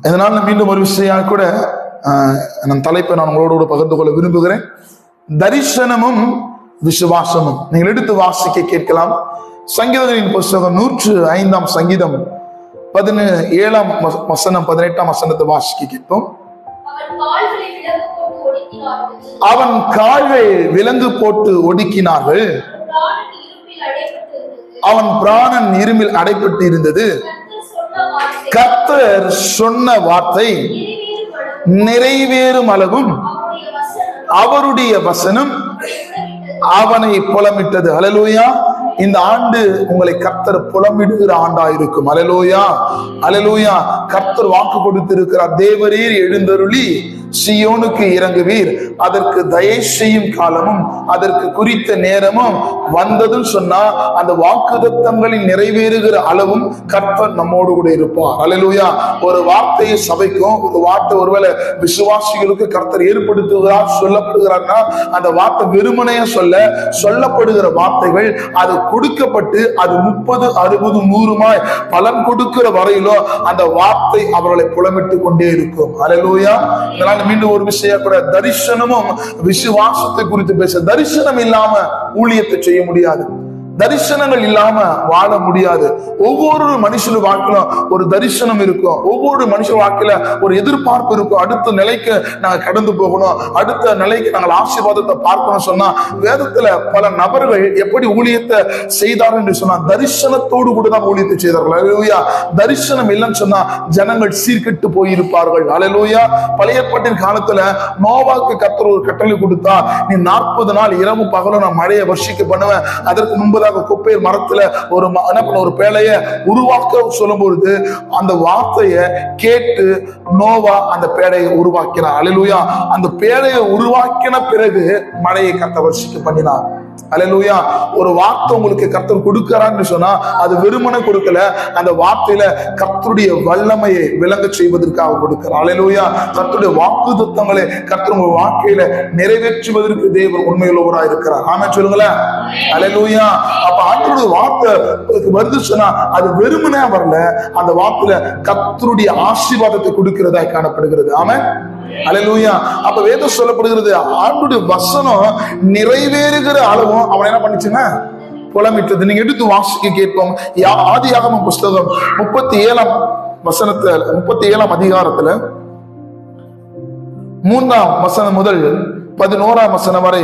இதனால் மீண்டும் ஒரு விஷயம் கூட நம் தலைப்பை நான் உங்களோடு பகிர்ந்து கொள்ள விரும்புகிறேன். தரிசனமும் விசுவாசமும். நீங்கள் எடுத்து வாசிக்க கேட்கலாம். சங்கீதங்களின் புஸ்தகம் 105 சங்கீதம் 17 வசனம் 18 வசனத்தை வாசிக்க கேட்போம். அவன் கால்கள் விலங்கு போட்டு ஒடுக்கினார்கள், அவன் பிராணன் இருமில் அடைப்பட்டு இருந்தது. கர்த்தர் சொன்ன வார்த்தை நிறைவேறும் அளவும் அவருடைய வசனம் அவனை புலமிட்டது. ஹல்லேலூயா. இந்த ஆண்டு உங்களை கர்த்தர் புலமிடுகிற ஆண்டா இருக்கும். ஹல்லேலூயா, ஹல்லேலூயா. கர்த்தர் வாக்கு கொடுத்திருக்கிறார். தேவரீர் எழுந்தருளி சியோனுக்கு இறங்குவீர், அதற்கு தயை செய்யும் காலமும் அதற்கு குறித்த நேரமும் வந்ததுன்னு சொன்னா அந்த வாக்குத்தத்தங்களில் நிறைவேறுகிற அளவும் கர்த்தர் நம்மோடு கூட இருப்பார். ஹல்லேலூயா. ஒரு வார்த்தையை சபைக்கும் ஒரு வார்த்தை ஒருவேளை விசுவாசிகளுக்கு கர்த்தர் ஏற்படுத்துகிறார் சொல்லப்படுகிறார்னா அந்த வார்த்தை வெறுமனைய சொல்லப்படுகிற வார்த்தைகள் அது கொடுக்கப்பட்டு அது 30, 60, 100 பலன் கொடுக்கிற வரையிலும் அந்த வார்த்தை அவர்களை புலமிட்டு கொண்டே இருக்கும். ஹல்லேலூயா. மீண்டும் ஒரு விஷயம் கூட, தரிசனமும் விசுவாசத்தை குறித்து பேச. தரிசனம் இல்லாம ஊழியத்தை செய்ய முடியாது. தரிசனங்கள் இல்லாம வாழ முடியாது. ஒவ்வொரு மனுஷன் வாழ்க்கையில ஒரு தரிசனம் இருக்கும். ஒவ்வொரு மனுஷன் வாழ்க்கையில ஒரு எதிர்பார்ப்பு இருக்கும். அடுத்த நிலைக்கு நாங்க கடந்து போகணும், அடுத்த நிலைக்கு நாங்கள் ஆசீர்வாதத்தை பார்க்கணும் சொன்னா வேதத்துல பல நபர்கள் எப்படி ஊழியத்தை செய்தார்கள் என்று சொன்னா தரிசனத்தோடு கூட தான் ஊழியத்தை செய்தார்கள். ஹல்லேலூயா. தரிசனம் இல்லைன்னு சொன்னா ஜனங்கள் சீர்கெட்டு போயிருப்பார்கள். ஹல்லேலூயா. பழைய ஏற்பாட்டின் காலத்துல நோவாக்கு கர்த்தர் ஒரு கட்டளை கொடுத்தா, நீ 40 நாள் இரவும் பகலும் நான் மழையை வர்ஷிக்க பண்ணுவேன். அதற்கு முன்பதாக குப்பையர் மரத்துல ஒரு பேழைய உருவாக்க சொல்லும் பொழுது அந்த வார்த்தையை கேட்டு நோவா அந்த பேழையை உருவாக்கினார். ஹல்லேலூயா. அந்த பேழையை உருவாக்கின பிறகு மழையை கர்த்தர் வர்ஷிக்க பண்ணினார். ஹல்லேலூயா. ஒரு வார்த்தை உங்களுக்கு கர்த்தர் கொடுக்கிறான்னு சொன்னா அது வெறுமனே கொடுக்கல, அந்த வார்த்தையில கர்த்தருடைய வல்லமையை விளங்க செய்வதற்காக கொடுக்கிறார். ஹல்லேலூயா. கர்த்தருடைய வாக்குத்தத்தங்களை கர்த்தர் உங்க வாழ்க்கையில நிறைவேற்றுவதற்கு தேவன் உண்மையுள்ளவராக இருக்கிறார். ஆமென் சொல்லுங்களேன். ஹல்லேலூயா. அப்ப ஆண்டவருடைய வார்த்தை வருது சொன்னா அது வெறுமனே வரல, அந்த வார்த்தையில கர்த்தருடைய ஆசீர்வாதத்தை கொடுக்கிறதா காணப்படுகிறது. ஆமென். ஹல்லேலூயா. அப்ப வேதம் சொல்லப்படுகிறது ஆண்டவருடைய வசனம் நிறைவேறுகிற அளவும் அவன் என்ன பண்ணிச்சுன்னா புலமிட்டது. நீங்க எடுத்து வாசிக்க கேட்போம். ஆதியாகமம் புஸ்தகம் 37 வசனத்துல 37 அதிகாரத்துல 3 வசனம் முதல் 11 வசனம் வரை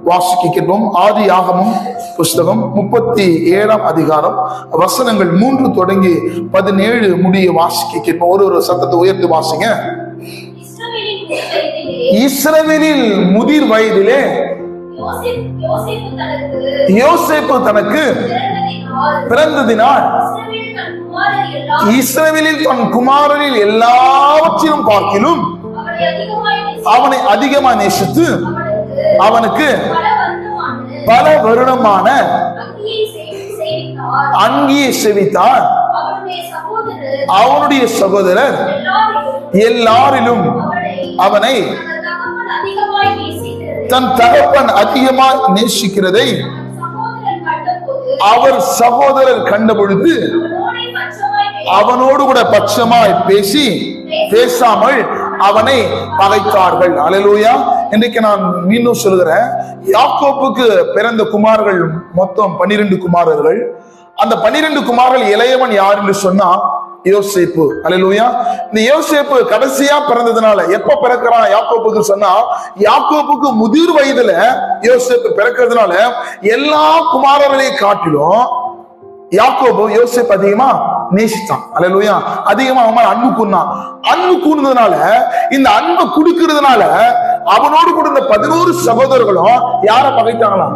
வாசிக்க கேட்போம். ஆதியாகமம் புஸ்தகம் 37 அதிகாரம் வசனங்கள் 3 தொடங்கி 17 முடிய வாசிக்க கேட்போம். ஒரு சத்தத்தை உயர்த்தி வாசிங்க. இஸ்ரவேலில் முதிர் வயதிலே யோசேப்பு தனக்கு பிறந்ததினால் இஸ்ரவேலில் தன் குமாரரில் எல்லாவற்றிலும் பார்க்கிலும் அவனை அதிகமாக நேசித்து அவனுக்கு பல வருடமான அங்கியை செவித்தார். அவனுடைய சகோதரர் எல்லாரிலும் அவனை தன் தகப்பன் அதிகமாய் நேசிக்கிறதை அவர் சகோதரர் கண்டபொழுது அவனோடு கூட பட்சமாய் பேசாமல் அவனை பகைத்தார்கள். ஹல்லேலூயா. இன்றைக்கு நான் மீண்டும் சொல்கிறேன், யாக்கோப்புக்கு பிறந்த குமாரர்கள் மொத்தம் 12 குமாரர்கள். அந்த 12 குமாரர்கள் இளையவன் யார் என்று சொன்னா யோசேப்பு. ஹல்லேலூயா. இந்த யோசேப்பு கடைசியா பிறந்ததுனால எப்ப பிறக்கிறான் யாக்கோப்புக்கு சொன்னா, யாக்கோப்புக்கு முதிர் வயதுல யோசேப்பு பிறக்கிறதுனால எல்லா குமாரர்களையும் காட்டிலும் யாக்கோபு யோசேப்பு அதிகமா நேசித்தான். ஹல்லேலூயா. அதிகமா அவன் அன்பு கூர்ந்தான். அன்பு கூர்ந்ததுனால இந்த அன்பை குடுக்கிறதுனால அவனோடு கூட இந்த 11 சகோதரர்களும் யார பகைத்தாங்களாம்?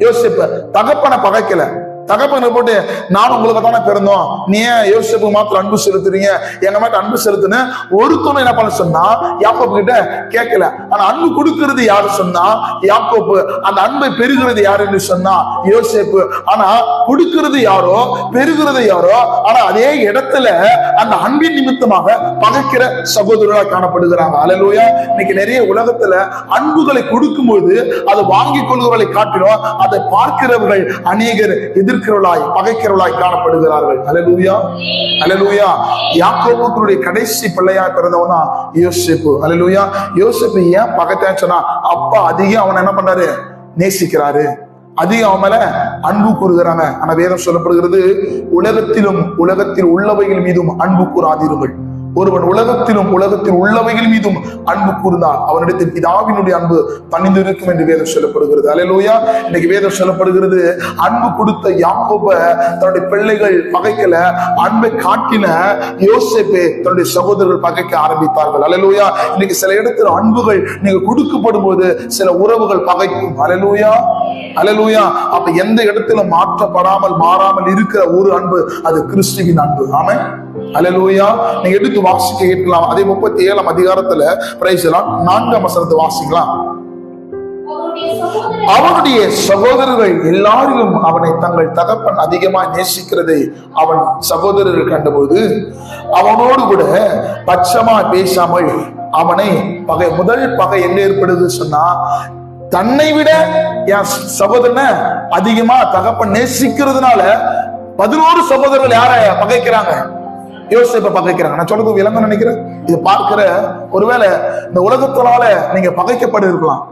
யோசேப்பு. தகப்பனை பகைக்கல. தகப்பனை போட்டு நான் உங்களுக்கு தானே பிறந்தோம், நீ ஏன் யோசேப்பு மாத்திரம் அன்பு செலுத்துறீங்க, எங்க மேட்ட அன்பு செலுத்துன்னு ஒருத்தனும் என்ன பண்ண சொன்னா யாக்கோப்பு கிட்ட கேட்கல. ஆனா அன்பு கொடுக்கிறது யாரு சொன்னா யாக்கோப்பு. அந்த அன்பை பெறுகிறது யாரு என்று சொன்னா யோசேப்பு. ஆனா கொடுக்கிறது யாரோ பெறுகிறது யாரோ, ஆனா அதே இடத்துல அந்த அன்பின் நிமித்தமாக பகைக்கிற சகோதரர்களாக காணப்படுகிறாங்க. ஹல்லேலூயா. இன்னைக்கு நிறைய உலகத்துல அன்புகளை கொடுக்கும்போது அதை வாங்கிக் கொள்கிறவர்களை காட்டிலும் அதை பார்க்கிறவர்கள் அநேகர் எதிர்த்து எதிர்க்கிறவளாய் பகைக்கிறவளாய் காணப்படுகிறார்கள். அல்லேலூயா, அல்லேலூயா. யாக்கோபுடைய கடைசி பிள்ளையாய் பிறந்தவனா யோசேப்பு. அல்லேலூயா. யோசேப்பு ஏன் பகைத்தான்னு சொன்னா, அப்பா அதிகம் அவனை என்ன பண்ணாரு, நேசிக்கிறாரு, அதிகம் அவன் மேல அன்பு கூறுகிறாங்க. ஆனா வேதம் சொல்லப்படுகிறது, உலகத்தில் உள்ளவைகள் மீதும் அன்பு கூறாதீர்கள். ஒருவன் உலகத்தில் உள்ளவைகள் மீதும் அன்பு கூர்ந்தால் அவனிடத்தில் பிதாவினுடைய அன்பு தனிந்து இருக்கும் என்று வேதம் சொல்லப்படுகிறது. அல்லேலூயா. இன்னைக்கு வேதம் சொல்லப்படுகிறது, அன்பு கொடுத்த யாக்கோப தன்னுடைய பிள்ளைகள் பகைக்கல, அன்பை காட்டின யோசேப்பை தன்னுடைய சகோதரர்கள் பகைக்க ஆரம்பித்தார்கள். அல்லேலூயா. இன்னைக்கு சில இடத்துல அன்புகள் நீங்க கொடுக்கப்படும் போது சில உறவுகள் பகைக்கும். அல்லேலூயா, அல்லேலூயா. அப்ப எந்த இடத்துல மாறாமல் இருக்கிற ஒரு அன்பு, அது கிறிஸ்துவின் அன்பு. ஆமென், அல்லேலூயா. நீங்க எடுத்து வாசிக்க கேட்கலாம். அதே 37ஆம் அதிகாரத்துல பிரைஸ்லாம் 4ஆம் வசனத்தை வாசிக்கலாம். அவனுடைய சகோதரர்கள் எல்லாரிலும் அவனை தங்கள் தகப்பன் அதிகமாக நேசிக்கிறதை அவன் சகோதரர்கள் கண்டபோது அவனோடு கூட பட்சமா பேசாமல் அவனை முதல் பகை எங்க ஏற்படுது சொன்னா, தன்னை விட என் சகோதரனை அதிகமா தகப்பன் நேசிக்கிறதுனால 11 சகோதரர்கள் யார பகைக்கிறாங்க, யோசேப்பை பகைக்கிறாங்க. நான் சொல்றது விளங்க நினைக்கிறேன். இது பார்க்கிற ஒருவேளை இந்த உலகத்தினால நீங்க பகைக்கப்பட்டு இருக்கலாம்,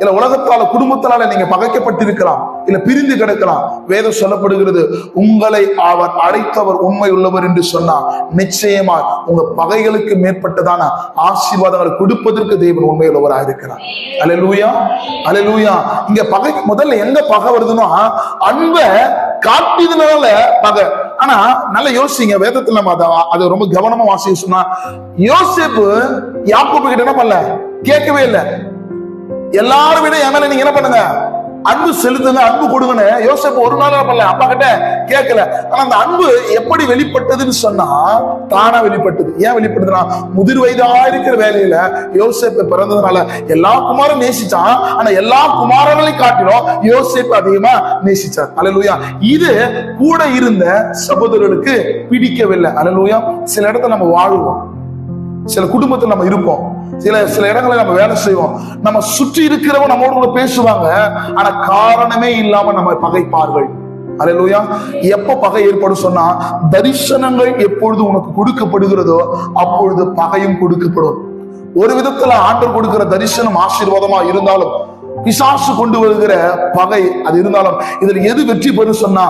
இல்ல உலகத்தால குடும்பத்தினால நீங்க பகைக்கப்பட்டிருக்கலாம், இல்ல பிரிந்து கிடக்கலாம். வேதம் சொல்லப்படுகிறது, உங்களை அவர் அழைத்தவர் உண்மை உள்ளவர் என்று சொன்னா நிச்சயமா உங்க பகைகளுக்கு மேற்பட்டதான ஆசீர்வாதங்களை கொடுப்பதற்கு தேவன் உண்மை உள்ளவராக இருக்கிறார். அல்லேலூயா, அல்லேலூயா. இங்க பகை முதல்ல எங்க பகை வருதுன்னா, அன்பை காட்டியதுனால பகை. ஆனா நல்லா யோசிங்க, வேதத்துல நம்ம அதை ரொம்ப கவனமா வாசிக்க சொன்னா, யோசேப்பு யாக்கோபு கிட்ட என்ன பண்ணல, கேட்கவே இல்லை. எல்லாரும் விட என் மேல நீங்க என்ன பண்ணுங்க, அன்பு செலுத்துங்க, அன்பு கொடுங்கன்னு யோசேப்பு ஒரு நாள் பண்ணல, அப்பா கிட்ட கேட்கல. ஆனா அந்த அன்பு எப்படி வெளிப்பட்டதுன்னு சொன்னா, தானா வெளிப்பட்டது. ஏன் வெளிப்பட்டதுன்னா, முதிர் வயதா இருக்கிற வேலையில யோசேப்பு பிறந்ததுனால எல்லா குமாரும் நேசிச்சான். ஆனா எல்லா குமாரர்களையும் காட்டிலும் யோசேப்பு அதிகமா நேசிச்சார். அல்லேலூயா. இது கூட இருந்த சகோதரர்களுக்கு பிடிக்கவில்லை. அல்லேலூயா. சில இடத்துல நம்ம வாழ்வோம், சில குடும்பத்தில் நம்ம இருப்போம், சில இடங்களில் நம்ம வேலை செய்வோம், நம்ம சுற்றி இருக்கிறவங்க நம்மோடு கூட பேசுவாங்க, ஆனா காரணமே இல்லாம நம்ம பகைப்பார்கள். அல்லேலூயா. எப்ப பகை ஏற்படும் சொன்னா, தரிசனங்கள் எப்பொழுது உனக்கு கொடுக்கப்படுகிறதோ அப்பொழுது பகையும் கொடுக்கப்படும். ஒரு விதத்துல ஆண்டவர் கொடுக்கிற தரிசனம் ஆசீர்வாதமா இருந்தாலும், பிசாசு கொண்டு வருகிற பகை அது இருந்தாலும், இதுல எது வெற்றி பெறும் சொன்னா,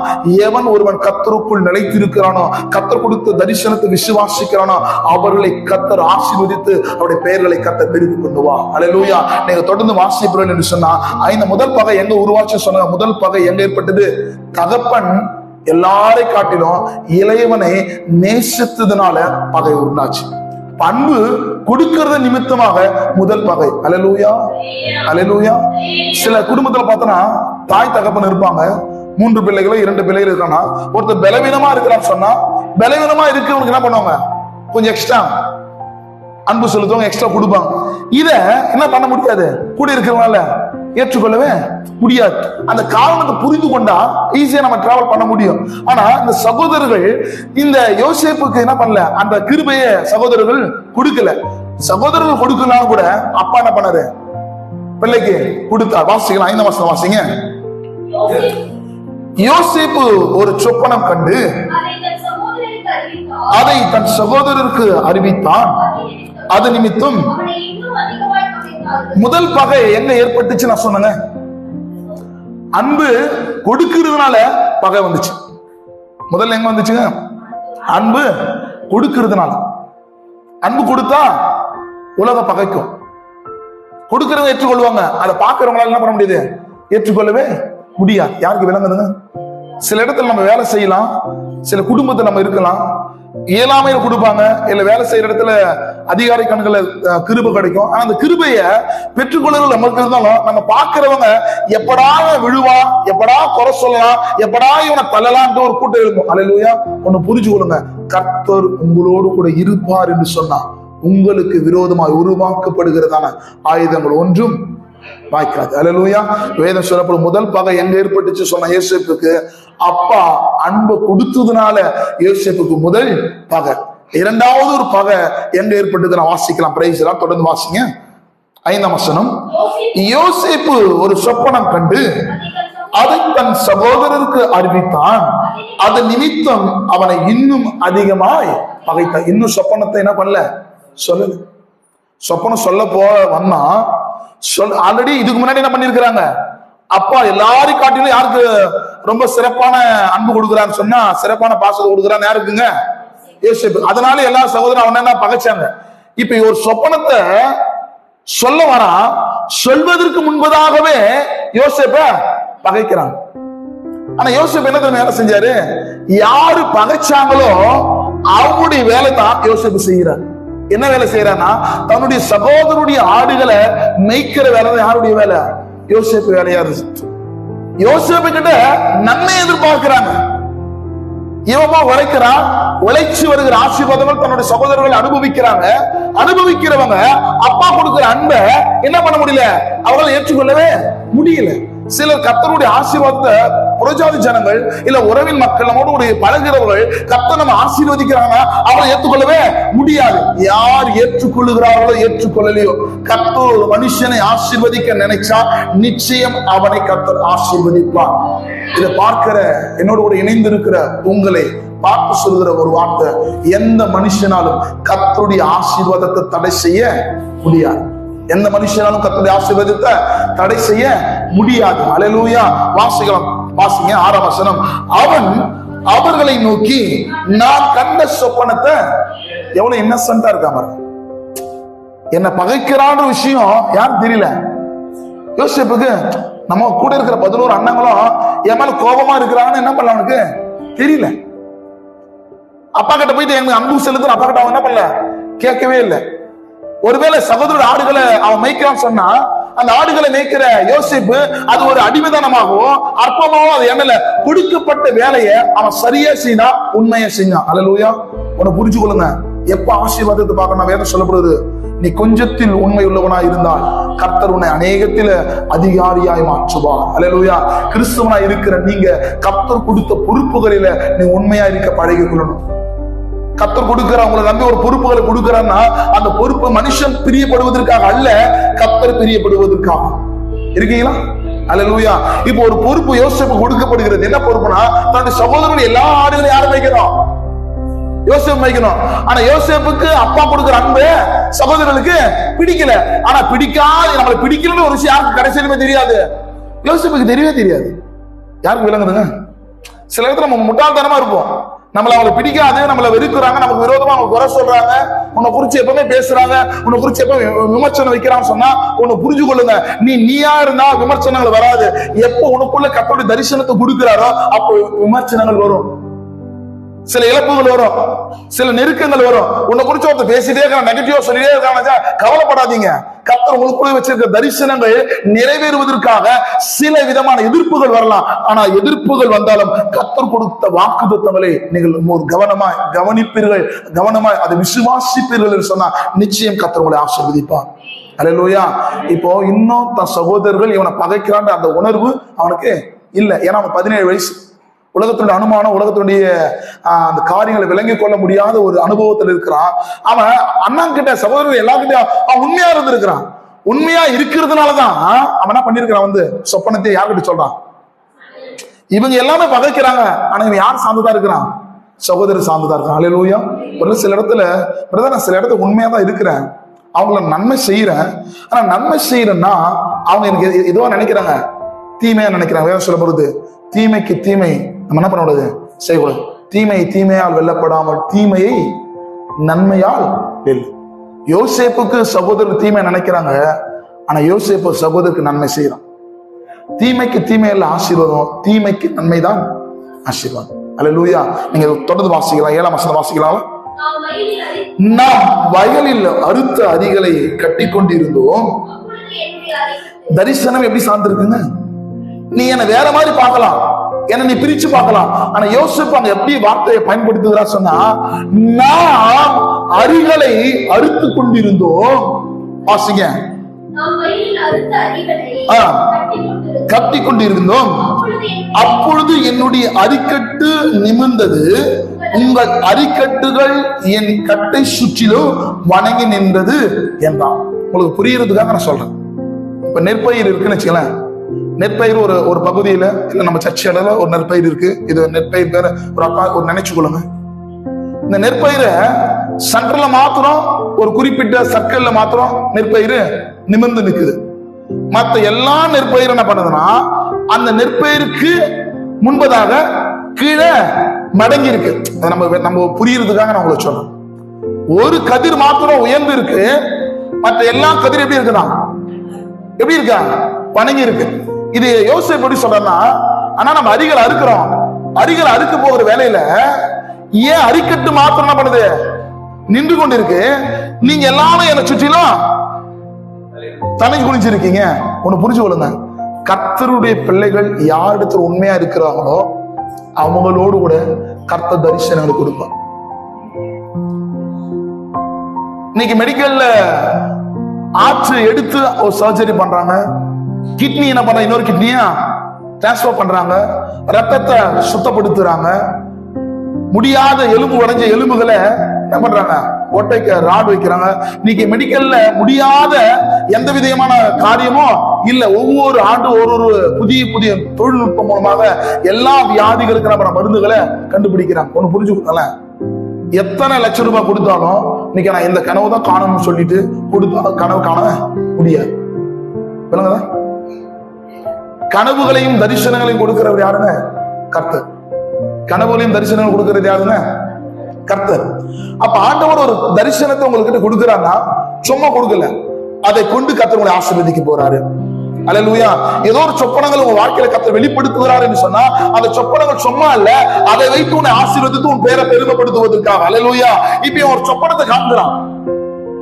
எவன் ஒருவன் கர்த்தருக்குள் நிலைத்திருக்கிறானோ, கர்த்தர் கொடுத்த தரிசனத்தை விசுவாசிக்கிறானோ, அவர்களை கர்த்தர் ஆசீர்வதித்து அவருடைய பெயர்களை கர்த்தர் பெருகி கொண்டு வா. அல்லேலூயா. நீங்க தொடர்ந்து வாசிப்பீர்கள் என்று சொன்னா, இந்த முதல் பகை எங்க உருவாச்சு சொன்னாங்க, முதல் பகை எங்க ஏற்பட்டது, தகப்பன் எல்லாரை காட்டிலும் இளையவனை நேசித்ததுனால பகை உண்டாச்சு. அன்பு கொடுக்கிறது நிமித்தமாக முதல் பகை. அல்லேலூயா, அல்லேலூயா. சில குடும்பத்துல பார்த்தோன்னா தாய் தகப்பன் இருப்பாங்க, 3 பிள்ளைகளோ 2 பிள்ளைகள் இருக்கானா, ஒருத்தர் பலவீனமா இருக்கிறான்னு சொன்னா, பலவீனமா இருக்கிறவனுக்கு என்ன பண்ணுவாங்க, கொஞ்சம் எக்ஸ்ட்ரா அன்பு செலுத்துவாங்க, எக்ஸ்ட்ரா கொடுப்பாங்க. இத என்ன பண்ண முடியாது, கூட இருக்கிறவனால ஏற்றுக்கொள்ளவே முடியாது. அந்த காரணத்தை புரிந்து கொண்டா ஈஸியா நம்ம டிராவல் பண்ண முடியும். ஆனா இந்த சகோதரர்கள் இந்த யோசேப்புக்கு என்ன பண்ணல, அந்த கிருபைய சகோதரர்கள் கொடுக்கல. சகோதரர்கள் கொடுக்கலாம் கூட அப்பா என்ன பண்ணாரு, பிள்ளைக்கு கொடுத்தார். வாசிக்கலாம், 5ஆம் வசனம் வாசிங்க. யோசேப்பு ஒரு சொப்பனம் கண்டு அதை தன் சகோதரருக்கு அறிவித்தான். அது நிமித்தம் முதல் பகை எங்க ஏற்பட்டுச்சு நான் சொன்னேங்க, அன்பு கொடுக்கிறதுனால பகை வந்துச்சு. முதல்ல எங்க வந்துச்சுங்க, அன்பு கொடுக்கிறதுனால. அன்பு கொடுத்தா உலக பகைக்கும், கொடுக்கிறவங்க ஏற்றுக்கொள்வாங்க, அதை பார்க்கிறவங்களால என்ன பண்ண முடியுது, ஏற்றுக்கொள்ளவே முடியாது. யாருக்கு விளங்குதுங்க? சில இடத்துல நம்ம வேலை செய்யலாம், சில குடும்பத்தை நம்ம இருக்கலாம், இயலாமையில கொடுப்பாங்க, இல்ல வேலை செய்யற இடத்துல அதிகாரி கண்களை கிருபை கிடைக்கும். ஆனா அந்த கிருபைய பெற்றுக்கொள்ளுதல் நமக்கு இருந்தாலும், நம்ம பாக்குறவங்க எப்படா விழுவா, எப்படா குறை சொல்லலாம், எப்படா இவனை தள்ளலான்ட்டு ஒரு கூட்டம் இருக்கும். அல்லேலூயா. ஒண்ணு புரிஞ்சு கொள்ளுங்க, கர்த்தர் உங்களோடு கூட இருப்பார் என்று சொன்னா உங்களுக்கு விரோதமாய் உருவாக்கப்படுகிறதான ஆயுதங்கள் ஒன்றும் வாய்க்காது. அல்லேலூயா. வேதம் சொல்லப்படும் முதல் பகை எங்க ஏற்பட்டுச்சு சொன்ன, யோசேப்புக்கு அப்பா அன்பு கொடுத்ததுனால யோசேப்புக்கு முதல் பகை. இரண்டாவது ஒரு பகை எங்க ஏற்பட்டது நான் வாசிக்கலாம். பிரைஸ் எல்லாம் தொடர்ந்து வாசிங்க. 5ஆம் வசனம். யோசேப்பு ஒரு சொப்பனம் கண்டு அதை தன் சகோதரருக்கு அறிவித்தான். அது நிமித்தம் அவனை இன்னும் அதிகமாய் பகைத்தான். இன்னும் சொப்பனத்தை என்ன பண்ணல, சொல்லல. சொப்பனம் சொல்ல வந்தா ஆல்ரெடி இதுக்கு முன்னாடி என்ன பண்ணிருக்கிறாங்க, அப்பா எல்லாரும் காட்டிலும் யாருக்கு ரொம்ப சிறப்பான அன்பு கொடுக்குறான்னு சொன்னா, சிறப்பான பாசத்தை கொடுக்குறான்னு யாருக்குங்க, யோசேப்பு. அதனால எல்லா சகோதரரும் அவன் என்ன பகைச்சாங்க. இப்ப ஒரு சொப்பனத்தை சொல்ல வரா, சொல்வதற்கு முன்பதாகவே யோசேப்ப பகைக்கிறாங்க. ஆனா யோசேப்பு என்ன வேலை செஞ்சாரு, யாரு பகைச்சாங்களோ அவங்களுடைய வேலை தான் யோசேப்பு செய்யறாரு. என்ன வேலை செய்யறான்னா, தன்னுடைய சகோதரனுடைய ஆடுகளை மேய்க்கிற வேலை தான் யாருடைய வேலை, யோசேப்பு வேலையா இருந்துச்சு. யோசேப்பு கிட்ட நன்மை எதிர்பார்க்கிறாங்க. இவமா உழைக்கிறான், உழைச்சு வருகிற ஆசீர்வாதங்கள் தன்னுடைய சகோதரர்கள் அனுபவிக்கிறாங்க. அனுபவிக்கிறவங்க அப்பா கொடுக்கிற அன்பை என்ன பண்ண முடியல, அவங்களை ஏற்றுக்கொள்ளவே முடியல. சிலர் கர்த்தருடைய ஆசீர்வாதத்தை புறஜாதி ஜனங்கள் இல்ல உறவின் மக்கள் நம்மோடு பழகிறவர்கள் கர்த்தர் நம்ம ஆசீர்வதிக்கிறாங்க, அவரை ஏற்றுக்கொள்ளவே முடியாது. யார் ஏற்றுக்கொள்ளுகிறார்களோ ஏற்றுக்கொள்ளலையோ, கர்த்தர் ஒரு மனுஷனை ஆசீர்வதிக்க நினைச்சா நிச்சயம் அவனை கர்த்தர் ஆசீர்வதிப்பார். இதை பார்க்கிற என்னோடு கூட இணைந்திருக்கிற உங்களை பார்த்து சொல்கிற ஒரு வார்த்தை, எந்த மனுஷனாலும் கர்த்தருடைய ஆசீர்வாதத்தை தடை செய்ய முடியாது. எந்த மனுஷனாலும் கர்த்தருடைய ஆசீர்வாதத்தை தடை செய்ய முடியாது. அல்லேலூயா. வாசிங்க 6ஆம் வசனம். அவன் அவர்களை நோக்கி, நான் கண்ட சொப்பனத்தை, எவ்வளவு இன்னசென்ட்டா இருக்காம, என்ன பகைக்கிறான்ற விஷயம் யாரும் தெரியல யோசேப்புக்கு. நம்ம கூட இருக்கிற 11 அண்ணங்களும் என் மேல கோபமா இருக்கிறாங்கன்னு என்ன பண்ணல அவனுக்கு தெரியல. அப்பா கிட்ட போயிட்டு எனக்கு அன்பு செலுத்துற அப்பா கிட்ட அவன் என்ன பண்ணல, கேட்கவே இல்லை. ஒருவேளை சகோதர ஆடுகளை அவன் மேய்க்கிறான்னு சொன்னா, அந்த ஆடுகளை மேய்க்கிற யோசேப்பு அது ஒரு அடிமைதானமாகவும் அற்பமாகவும் அது எண்ணல. கொடுக்கப்பட்ட வேலையை அவன் சரியா செய்யனா, உண்மையா செய்யணும். அல்லேலூயா. உன்னை புரிஞ்சு கொள்ளுங்க. எப்ப ஆசீர்வாதத்தை பார்க்கணும், வேதம் சொல்லப்படுது, நீ கொஞ்சத்தில் உண்மை உள்ளவனா இருந்தால் கர்த்தர் உன்னை அநேகத்தில அதிகாரியாய் மாற்றுவார். அல்லேலூயா. கிறிஸ்தவனா இருக்கிற நீங்க கர்த்தர் கொடுத்த பொறுப்புகளில நீ உண்மையா இருக்க பழகிக் கொள்ளணும். கர்த்தர் கொடுக்கிற உங்களுக்கு நம்பி ஒரு பொறுப்புகளை கொடுக்கிறான்னா, அந்த பொறுப்பு மனுஷன் பிரியப்படுவதற்காக அல்ல, கர்த்தர் பிரியப்படுவதற்காக. இருக்கீங்களா? அல்லேலூயா. இப்போ ஒரு பொறுப்பு யோசேப்பு கொடுக்கப்படுகிறது. என்ன பொறுப்புனா, தன்னுடைய சகோதரர்கள் எல்லா ஆடுகளையும் யாரும் வைக்கணும், யோசேப்பு வைக்கணும். ஆனா யோசேப்புக்கு அப்பா கொடுக்கிற அன்பு சகோதரர்களுக்கு பிடிக்கல. ஆனா பிடிக்காது, நம்மளை பிடிக்கலன்னு ஒரு விஷயம் யாருக்கு கடைசியிலுமே தெரியாது, யோசேப்புக்கு தெரியவே தெரியாது. யாருக்கு விளங்குதுங்க? சில இடத்துல நம்ம முட்டாள்தனமா இருப்போம். நம்மள அவங்களை பிடிக்காது, நம்மளை வெறுக்கிறாங்க, நமக்கு விரோதமா அவங்க குறை சொல்றாங்க, உன்னை குறிச்சு எப்பவுமே பேசுறாங்க, உன்னை குறிச்சு எப்ப விமர்சனம் வைக்கிறான்னு சொன்னா உன்னை புரிஞ்சு கொள்ளுங்க, நீயா இருந்தா விமர்சனங்கள் வராது. எப்போ உனக்குள்ள கர்த்தருடைய தரிசனத்தை கொடுக்கிறாரோ அப்போ விமர்சனங்கள் வரும், சில இழப்புகள் வரும், சில நெருக்கங்கள் வரும். உன்னை குறிச்சு ஒருத்தர் பேசிட்டே இருக்காங்க, நெகட்டிவா சொல்லிட்டே இருக்காங்க, கவலைப்படாதீங்க. கர்த்தர் உங்களுக்குள்ள வச்சிருக்க தரிசனங்கள் நிறைவேறுவதற்காக சில விதமான எதிர்ப்புகள் வரலாம். ஆனா எதிர்ப்புகள் வந்தாலும் கர்த்தர் கொடுத்த வாக்குத்தத்தங்களை நீங்கள் ஒரு கவனமாய் கவனிப்பீர்கள், கவனமாய் அதை விசுவாசிப்பீர்கள் என்று சொன்னா நிச்சயம் கர்த்தர் உங்களை ஆசீர்வதிப்பார். அல்லேலூயா. இப்போ இன்னும் தன் சகோதரர்கள் இவனை பகைக்கிறான்ற அந்த உணர்வு அவனுக்கு இல்லை. ஏன்னா அவன் 17 வயசு. உலகத்துடைய அனுமானம், உலகத்துடைய அந்த காரியங்களை விளங்கிக் கொள்ள முடியாத ஒரு அனுபவத்தில் இருக்கிறான். அவன் அண்ணன் கிட்ட சகோதரர் எல்லாருக்கிட்டையும் அவன் உண்மையா இருந்திருக்கிறான். உண்மையா இருக்கிறதுனாலதான் அவன் என்ன பண்ணிருக்கிறான், வந்து சொப்பனத்தை யார்கிட்ட சொல்றான். இவங்க எல்லாமே பகைக்கிறாங்க, ஆனா இவன் யார் சார்ந்துதான் இருக்கிறான், சகோதரர் சார்ந்துதான் இருக்கான். அல்லேலூயா. ஒரு சில இடத்துல பிரதர், நான் சில இடத்துல உண்மையா தான் இருக்கிறேன், அவங்கள நன்மை செய்யறேன். ஆனா நன்மை செய்யறேன்னா அவங்க எனக்கு ஏதோ நினைக்கிறாங்க, தீமையா நினைக்கிறாங்க. வேற சொல்ல போறது, தீமைக்கு தீமை நம்ம என்ன பண்ணக்கூடாது, செய்யக்கூடாது. தீமை தீமையால் வெல்லப்படாமல் தீமையை நன்மையால் வெல்லு. யோசேப்புக்கு சகோதரர் தீமை நினைக்கிறாங்க, ஆனா யோசேப்பு சகோதரருக்கு நன்மை செய்யறான். தீமைக்கு தீமையில ஆசீர்வாதம், தீமைக்கு நன்மைதான் ஆசீர்வாதம். அல்லேலூயா. நீங்க தொடர்ந்து வாசிக்கலாம், 7ஆம் வசனம் வாசிக்கலாம். நாம் வயலில் அறுத்த அரிகளை கட்டி கொண்டிருந்தோம். தரிசனம் எப்படி சார்ந்திருக்குங்க? நீ என்ன வேற மாதிரி பார்க்கலாம், என்ன நீ பிரிச்சு பார்க்கலாம். ஆனா யோசிப்பு அங்க எப்படி வார்த்தையை பயன்படுத்துகிறா சொன்னா, நாம் அரிகளை அறுத்து கொண்டிருந்தோம். வாசிங்க. கட்டி கொண்டிருந்தோம். அப்பொழுது என்னுடைய அரிக்கட்டு நிமிர்ந்தது, உங்கள் அரிக்கட்டுகள் என் கட்டை சுற்றிலும் வணங்கி நின்றது என்றான். உங்களுக்கு புரியறதுக்காக நான் சொல்றேன். இப்ப நெற்பயிர் இருக்குன்னு வச்சுக்கலாம், நெற்பயிர் ஒரு பகுதியில இல்ல நம்ம சர்ச்சையில ஒரு நெற்பயிர் இருக்கு. இது நெற்பயிர் பேர ஒரு அப்பா ஒரு நினைச்சுக்கொள்ளுங்க. இந்த நெற்பயிரை சென்டர்ல மாத்திரம் ஒரு குறிப்பிட்ட சர்க்கிள்ல மாத்திரம் நெற்பயிர் நிமிர்ந்து நிக்குது. மற்ற எல்லா நெற்பயிரும் என்ன பண்ணுதுன்னா அந்த நெற்பயிருக்கு முன்பதாக கீழே மடங்கி இருக்கு. நம்ம புரியறதுக்காக நான் உங்களுக்கு சொல்றேன். ஒரு கதிர் மாத்திரம் உயர்ந்து இருக்கு, மற்ற எல்லா கதிர் எப்படி இருக்குன்னா எப்படி இருக்கா பணங்கி இருக்கு. இது யோசிச்சு எப்படி சொல்றேன்னா, ஆனா நம்ம அரிகளை அறுக்கிறோம், அரிகளை அறுக்க போகிற வேலையில ஏன் அரிக்கட்டு மாத்திரம் என்ன பண்ணுது நின்று கொண்டு இருக்கு? நீங்க எல்லாரும் என்ன சுற்றிலும் தனி குளிச்சிருக்கீங்க. ஒண்ணு புரிஞ்சு கொள்ளுங்க, கர்த்தருடைய பிள்ளைகள் யாரிடத்துல உண்மையா இருக்கிறாங்களோ அவங்களோடு கூட கர்த்தர் தரிசனங்களை கொடுப்பார். இன்னைக்கு மெடிக்கல்ல ஆற்று எடுத்து ஒரு சர்ஜரி பண்றாங்க, கிட்னி என்ன பண்றாங்க, இன்னொரு கிட்னியா டிரான்ஸ்பர் பண்றாங்க, ரத்தத்தை சுத்தப்படுத்துறாங்க, முடியாத எலும்பு உடைஞ்ச எலும்புகளை என்ன பண்றாங்க ஒட்டைக்கு ராட் வைக்கிறாங்க. இன்னைக்கு மெடிக்கல்ல முடியாத எந்த விதமான காரியமும் இல்ல. ஒவ்வொரு ஆண்டு ஒரு புதிய புதிய தொழில்நுட்பம் மூலமாக எல்லா வியாதிகளுக்கு நம்ம மருந்துகளை கண்டுபிடிக்கிறாங்க. ஒண்ணு புரிஞ்சுக்கல, எத்தனை லட்சம் ரூபாய் கொடுத்தாலும் இன்னைக்கு நான் இந்த கனவு தான் காணணும்னு சொல்லிட்டு கொடுத்தாலும் கனவு காண முடியாது. கனவுகளையும் தரிசனங்களையும் கொடுக்கிறவர் யாருங்க? கர்த்தர். கனவுகளையும் தரிசனங்கள் கொடுக்கிறது யாருங்க? கர்த்தர். அப்ப ஆண்டவர் ஒரு தரிசனத்தை உங்களுக்கு கொடுக்கிறான்னா சும்மா கொடுக்கல, அதை கொண்டு கர்த்தர் உங்களை ஆசீர்வதிக்க போறாரு. அல்லேலூயா. ஏதோ ஒரு சொப்பனங்கள் உங்க வாழ்க்கையில கர்த்தர் வெளிப்படுத்துகிறார் என்று சொன்னா அந்த சொப்பனங்கள் சும்மா இல்ல, அதை வைத்து உன்னை ஆசீர்வதித்து உன் பேரை பெருமைப்படுத்துவதற்காக. அல்லேலூயா. இப்ப ஒரு சொப்பனத்தை காண்கிறான்.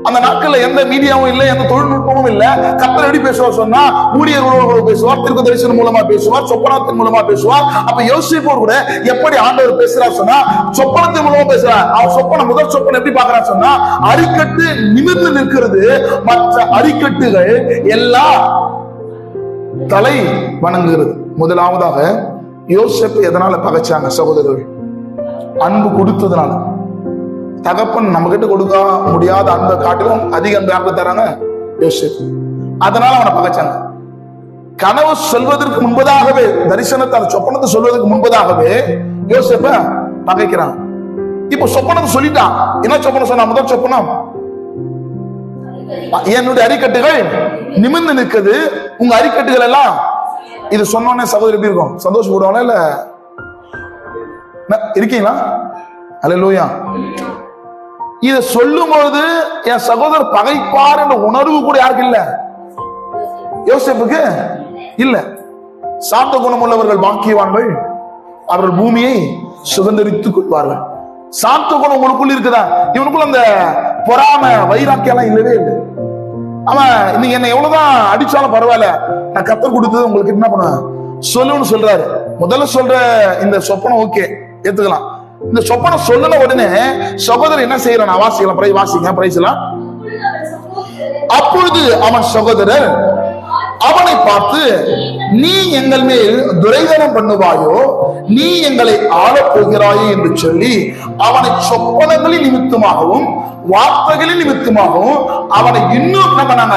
அந்த நாட்கள்ல எந்த மீடியாவும் இல்ல, எந்த தொழில்நுட்பமும் இல்ல. கர்த்தர் எப்படி பேசுவார் சொன்னா ஊழியர்களோடு பேசுவார், தீர்க்க தரிசனம் மூலமா பேசுவார், சொப்பனத்தின் மூலமா பேசுவார். அப்ப யோசிப்போர் கூட எப்படி ஆண்டவர் பேசுறார் சொன்னா சொப்பனத்தின் மூலமா பேசுறார். அவன் சொப்பனம், முதல் சொப்பனம் எப்படி பாக்குறான் சொன்னா அரிக்கட்டு நிமிர்ந்து நிற்கிறது, மற்ற அரிக்கட்டுகள் எல்லாம் தலை வணங்குகிறது. முதலாவதாக யோசேப்பு எதனால பகைச்சாங்க சகோதரர்கள்? அன்பு கொடுத்ததுனால. தகப்பன் நம்ம கிட்ட கொடுக்க முடியாத அன்பை காட்டிலும் அதிக அன்பு யாருக்கு தராங்க? யோசேப்பு. அதனால அவனை பகைச்சாங்க. கனவு சொல்வதற்கு முன்பதாகவே, தரிசனத்தை சொப்பனத்தை சொல்வதற்கு முன்பதாகவே யோசேப்ப பகைக்கிறான். இப்ப சொப்பனத்தை சொல்லிட்டான். என்ன சொப்பனம் சொன்னா? முதல் சொப்பனம் என்னுடைய அரிக்கட்டுகள் நிமிர்ந்து நிற்குது, உங்க அரிக்கட்டுகள் எல்லாம். இது சொன்னோன்னே சகோதரி எப்படி இருக்கும்? சந்தோஷப்படுவாங்களா? இல்ல இருக்கீங்களா? அல்லேலூயா. இத சொல்லும் பொழுது என் சகோதரர் பகைப்பார் என்ற உணர்வு கூட யாருக்கு இல்ல? யோசேப்புக்கு இல்ல. சாந்த குணமுள்ளவர்கள் பாக்கியவான்கள், அவர்கள் பூமியை சுதந்திரித்துக் கொள்வார்கள். சாந்த குணம் உங்களுக்குள்ள இருக்குதா? இவனுக்குள்ள அந்த பொறாமை வைராக்கியம் எல்லாம் இல்லவே இல்லை. அவன் இன்னைக்கு என்ன எவ்வளவுதான் அடிச்சாலும் பரவாயில்ல, நான் கத்தர் கொடுத்தது உங்களுக்கு என்ன பண்ண சொல்லுன்னு சொல்றாரு. முதல்ல சொல்ற இந்த சொப்பனம் ஓகே ஏத்துக்கலாம். இந்த சொப்பனம் சொல்லல உடனே சகோதரர் என்ன செய்யறான்? வாசிக்கலாம், வாசிங்க பிரைஸ்லாம். அப்பொழுது அவன் சகோதரர் அவனை பார்த்து, நீ எங்கள் மேல் துரைதனம் பண்ணுவாயோ, நீ எங்களை ஆளப் போகிறாயோ என்று சொல்லி அவனை சொப்பனங்களின் நிமித்தமாகவும் வார்த்தைகளின் நிமித்தமாகவும் அவனை இன்னும் என்ன பண்ணாங்க?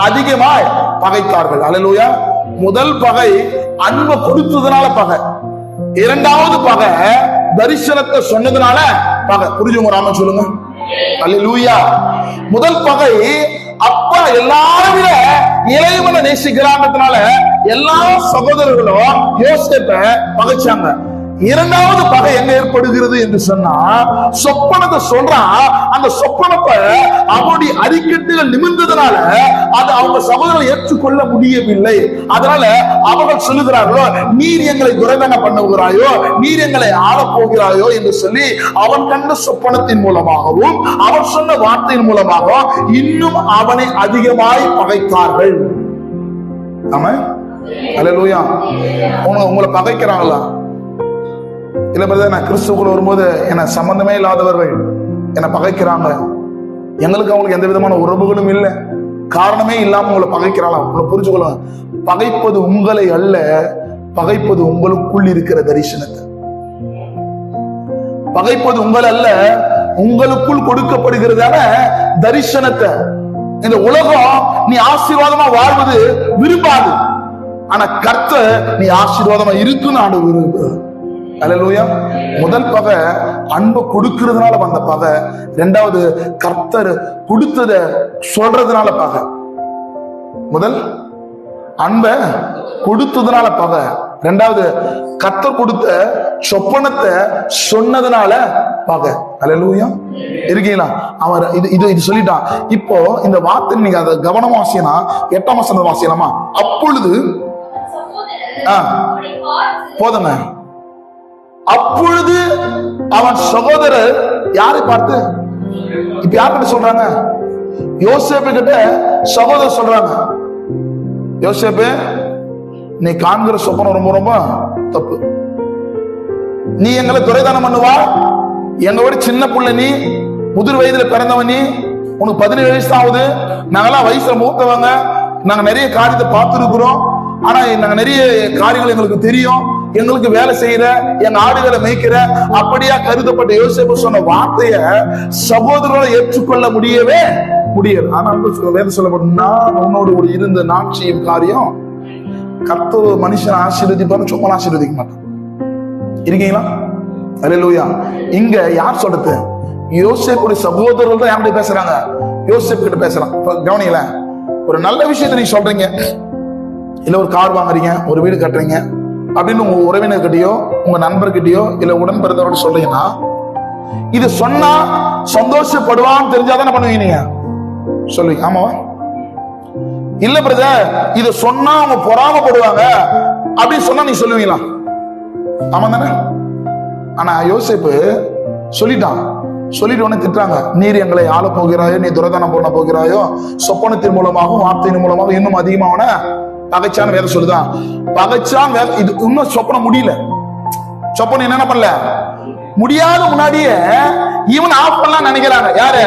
அதிகமாய் பகைத்தார்கள். அல்லேலூயா. முதல் பகை அன்பை கொடுத்ததுனால பகை. இரண்டாவது பகை தரிசனத்தை சொன்னதுனால பகை. புரிஞ்சுங்க ராமன் சொல்லுங்க. அல்லேலூயா. முதல் பகை அப்பா எல்லாரும் விட இளையவனை நேசிக்கிறான்றதுனால எல்லா சகோதரர்களும் யோசேப்பை பகைச்சாங்க. இரண்டாவது பகை எங்க ஏற்படுகிறது என்று சொன்னா, சொப்பனத்தை சொல்றான். அந்த சொப்பனத்தை அவனுடைய அரிக்கட்டுகள் நிமிர்ந்ததுனால அது அவங்க சகோதரர்கள் ஏற்றுக்கொள்ள முடியவில்லை. அதனால அவர்கள் சொல்லுகிறார்களோ, நீர் எங்களை துரைதனம் பண்ணுகிறாயோ, நீர் எங்களை ஆளப் போகிறாயோ என்று சொல்லி அவன் கண்ட சொப்பனத்தின் மூலமாகவும் அவன் சொன்ன வார்த்தையின் மூலமாகவும் இன்னும் அவனை அதிகமாய் பகைத்தார்கள். ஆமென். அல்லேலூயா. உங்களை பகைக்கிறாங்களா? இல்ல பிரதர், நான் கிறிஸ்துவுக்குள்ள வரும்போது என்ன சம்பந்தமே இல்லாதவர்கள் என்ன பகைக்கிறாங்க, எங்களுக்கு அவங்களுக்கு எந்த விதமான உறவுகளும் இல்லை, காரணமே இல்லாம உங்களை பகைக்கிறாங்களா? உங்களை புரிஞ்சுக்கொள்ள, பகைப்பது உங்களை அல்ல, பகைப்பது உங்களுக்குள் இருக்கிற தரிசனத்தை. பகைப்பது உங்கள் அல்ல, உங்களுக்குள் கொடுக்கப்படுகிறதான தரிசனத்தை. இந்த உலகம் நீ ஆசீர்வாதமா வாழ்வது விரும்பாது. ஆனா கர்த்தர் நீ ஆசீர்வாதமா இருக்குன்னு ஆண்டு விரும்புகிறார். அல்லேலூயா. முதல் பகை அன்பு கொடுக்கிறதுனால வந்த பகை. இரண்டாவது கர்த்தர் கொடுத்தத சொல்றதுனால பகை. முதல் அன்பை கொடுத்ததுனால பகை. இரண்டாவது கர்த்தர் கொடுத்த சொப்பனத்தை சொன்னதுனால பகை. அல்லேலூயா. இருக்கீங்களா? அவர் இது சொல்லிட்டான். இப்போ இந்த வார்த்தை நீங்க அதை கவனமா வாசினா 8ஆம் வசனம் வாசிக்கலாமா? அப்பொழுது போதுங்க. அப்பொழுது அவன் சகோதரர் யாரை பார்த்து, இப்ப யார்கிட்ட சொல்றாங்க? யோசேப்பு கிட்ட சகோதரர் சொல்றாங்க, யோசேப்பு நீ காண்கிற சொப்பனம் ரொம்ப ரொம்ப தப்பு. நீ எங்களை துரைதானம் பண்ணுவா, எங்களோட சின்ன புள்ள, நீ முதிர் வயதுல பிறந்தவன், நீ உனக்கு 17 வயசு தான் ஆகுது. நாங்கெல்லாம் வயசுல மூத்தவங்க, நாங்க நிறைய காரியத்தை பார்த்துருக்கிறோம். ஆனா நாங்க நிறைய காரியங்கள் எங்களுக்கு தெரியும். எங்களுக்கு வேலை செய்யற, எங்க ஆடுகளை மேய்க்கிற அப்படியா கருதப்பட்ட யோசேப்பு சொன்ன வார்த்தைய சகோதரர்களை ஏற்றுக்கொள்ள முடியவே முடியாது. ஆனா வேலை சொல்லப்படும், நான் உன்னோடு ஒரு இருந்த நான் செய்யும் காரியம் கர்த்தர் மனுஷன் ஆசீர்வதிப்பாரு, சொப்பன ஆசீர்வதிக்க மாட்டான். இருக்கீங்களா? அல்லேலூயா. இங்க யார் சொல்றது? யோசேப்புடைய சகோதரர்கள் தான் யார்கிட்ட பேசுறாங்க? யோசேப்பு கிட்ட பேசுறான். கவனிங்கள, ஒரு நல்ல விஷயத்த நீங்க சொல்றீங்க, இல்ல ஒரு கார் வாங்குறீங்க, ஒரு வீடு கட்டுறீங்க அப்படின்னு உங்க உறவினர்கிட்டயோ உங்க நண்பர்கிட்டயோ இல்ல உடன் பிறந்தவரோட சொல்றீங்கன்னா, இது சொன்னா சந்தோஷப்படுவான்னு தெரிஞ்சாதான் என்ன பண்ணுவீங்க? நீங்க சொல்லுவீங்க, ஆமாவா? இல்ல பிரதர், இத சொன்னா அவங்க பொறாமப்படுவாங்க அப்படின்னு சொன்னா நீ சொல்லுவீங்களா? ஆமா தானே? ஆனா யோசேப்பு சொல்லிட்டான். சொல்லிட்டு உடனே திட்டுறாங்க, நீர் எங்களை ஆள போகிறாயோ, நீ துரதானம் பண்ண போகிறாயோ, சொப்பனத்தின் மூலமாகவும் வார்த்தையின் மூலமாக இன்னும் அதிகமான பகைச்சான் வேற சொல்லுதான். பகைச்சான் வேற. இது இன்னும் சொப்பனம் முடியல. சொப்பனம் என்ன பண்ணல முடியாத முன்னாடியே இவன் ஆஃப் பண்ணலாம் நினைக்கிறாங்க. யாரு?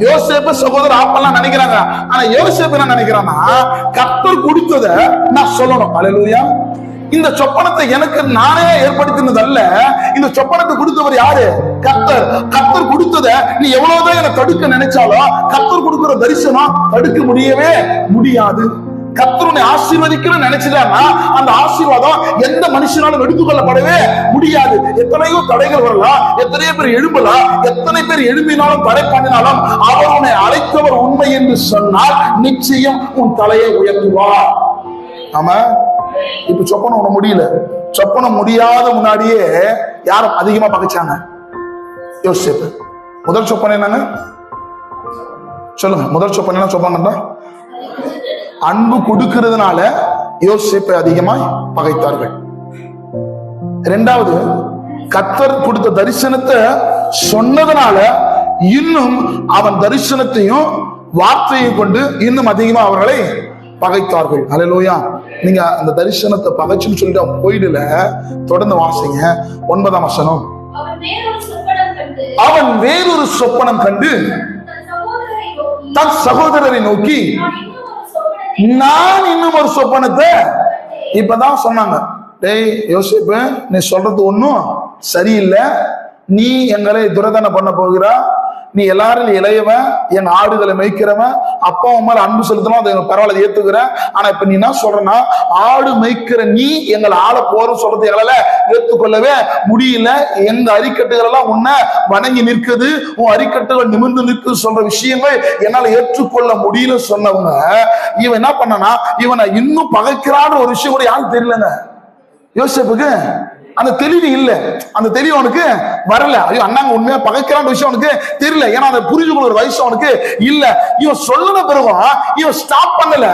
யோசேப்பு சகோதரர் ஆஃப் பண்ணலாம் நினைக்கிறாங்க. ஆனா யோசேப்பு என்ன நினைக்கிறான்னா, கர்த்தர் கொடுத்தத நான் சொல்லணும். அல்லேலூயா. இந்த சொப்பனத்தை எனக்கு நானே ஏற்படுத்தினது அல்ல, இந்த சொப்பனத்தை கொடுத்தவர் யாரு? கர்த்தர். கர்த்தர் கொடுத்தத நீ எவ்வளவுதான் எனக்கு தடுக்க நினைச்சாலும் கர்த்தர் கொடுக்கிற தரிசனம் தடுக்க முடியவே முடியாது. கர்த்தருனை ஆசீர்வதிக்கணும்னு நினைச்சிட்டான்னா அந்த ஆசீர்வாதம் எந்த மனுஷனாலும் எடுத்துக்கொள்ளப்படவே முடியாது. எத்தனையோ தடைகள் வரலாம், எத்தனையோ பேர் எழும்பலாம், எத்தனை பேர் எழும்பினாலும் தடை பண்ணினாலும் அவர் உன்னை அழைத்தவர் உண்மை என்று சொன்னால் நிச்சயம் உன் தலையை உயர்த்துவார். ஆமா. இப்ப சொப்பனம் ஒண்ணு முடியல. சொப்பனம் முடியாத முன்னாடியே யாரும் அதிகமா பகைச்சாங்க? யோசேப்பு. முதல் சொப்பனம் என்னங்க சொல்லுங்க? முதல் சொப்பனம் என்ன? சொப்பனம் அன்பு கொடுக்கிறதுனால யோசேப்பை அதிகமாய் பகைத்தார்கள். இரண்டாவது, கர்த்தர் கொடுத்த தரிசனத்தை சொன்னதுனால இன்னும் அவன் தரிசனத்தையும் வார்த்தையை கொண்டு இன்னும் அதிகமா அவர்களை பகைத்தார்கள். அல்லேலூயா. நீங்க அந்த தரிசனத்தை பகைச்சுன்னு சொல்லிட்டு அவன் போயிடல. தொடர்ந்து வாசிங்க 9ஆம் வசனம். அவன் வேறொரு சொப்பனம் கண்டு தன் சகோதரரை நோக்கி, நான் இன்னும் ஒரு சொப்பனத்தை இப்பதான் சொன்னாங்க. டேய் யோசேப்பு, நீ சொல்றது ஒன்னும் சரியில்லை. நீ எங்களை துரதானம் பண்ண போகிறா, நீ எல்லாரும் இளையவன், என் ஆடுகளை மேய்க்கிறவன், அப்பா அம்மா அன்பு செலுத்தணும், அது பரவாயில்ல ஏத்துக்கிறேன். ஆனா இப்ப நீ என்ன சொல்றனா, ஆடு மேய்க்கிற நீ எங்களை ஆள போற சொல்றது எங்களால ஏற்றுக்கொள்ளவே முடியல. எங்க அரிக்கட்டுகள் எல்லாம் உன்னை வணங்கி நிற்குது, உன் அரிக்கட்டுகள் நிமிர்ந்து நிற்குது சொல்ற விஷயங்கள் என்னால ஏற்றுக்கொள்ள முடியல சொன்னவங்க இவன் என்ன பண்ணனா, இவனை இன்னும் பகைக்கிறான்னு ஒரு விஷயம் கூட யாரும் தெரியலங்க யோசேப்புக்கு. அந்த தெளிவு இல்ல, அந்த தெளிவு அவனுக்கு வரல. ஐயோ அண்ணாங்க உண்மையா பகைக்கிறான் விஷயம் அவனுக்கு தெரியல. ஏன்னா அதை புரிஞ்சுக்கொள்ள ஒரு வயசு அவனுக்கு இல்ல. இவன் சொல்லுன பிறகும் இவன் ஸ்டாப் பண்ணல.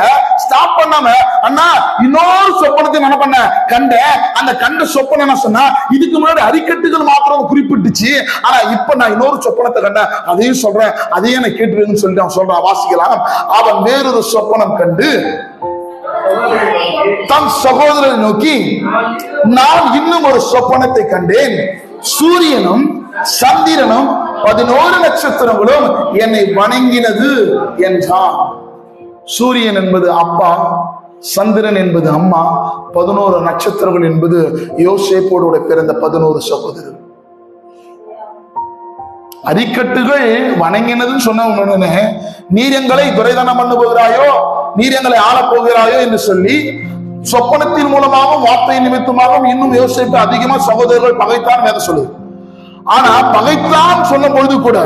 ஸ்டாப் பண்ணாம, அண்ணா இன்னொரு சொப்பனத்தை என்ன பண்ண கண்ட, அந்த கண்ட சொப்பனம் என்ன சொன்னா, இதுக்கு முன்னாடி அரிக்கட்டுகள் மாத்திரம் குறிப்பிட்டுச்சு, ஆனா இப்ப நான் இன்னொரு சொப்பனத்தை கண்ட, அதையும் சொல்றேன், அதையும் நான் கேட்டுருன்னு சொல்லிட்டு அவன் சொல்றான். வாசிக்கலாம். அவன் வேறொரு சொப்பனம் கண்டு தன் சகோதரரை நோக்கி, நான் இன்னும் ஒரு சொப்பனத்தை கண்டேன், சூரியனும் சந்திரனும் 11 நட்சத்திரங்களும் என்னை வணங்கினது என்றான். சூரியன் என்பது அப்பா, சந்திரன் என்பது அம்மா, 11 நட்சத்திரங்கள் என்பது யோசேப்போடு பிறந்த 11 சகோதரர்கள். அரிக்கட்டுகள் வணங்கினதுன்னு சொன்ன நீர் எங்களை துரைதானம் பண்ண போகிறாயோ, நீர் எங்களை ஆள போகிறாயோ என்று சொல்லி சொப்பனத்தின் மூலமாகவும் வார்த்தையின் நிமித்தமாகவும் இன்னும் யோசிப்பு அதிகமா சகோதரர்கள் பகைத்தான் வேத சொல்லுது. ஆனா பகைத்தான் சொல்லும் பொழுது கூட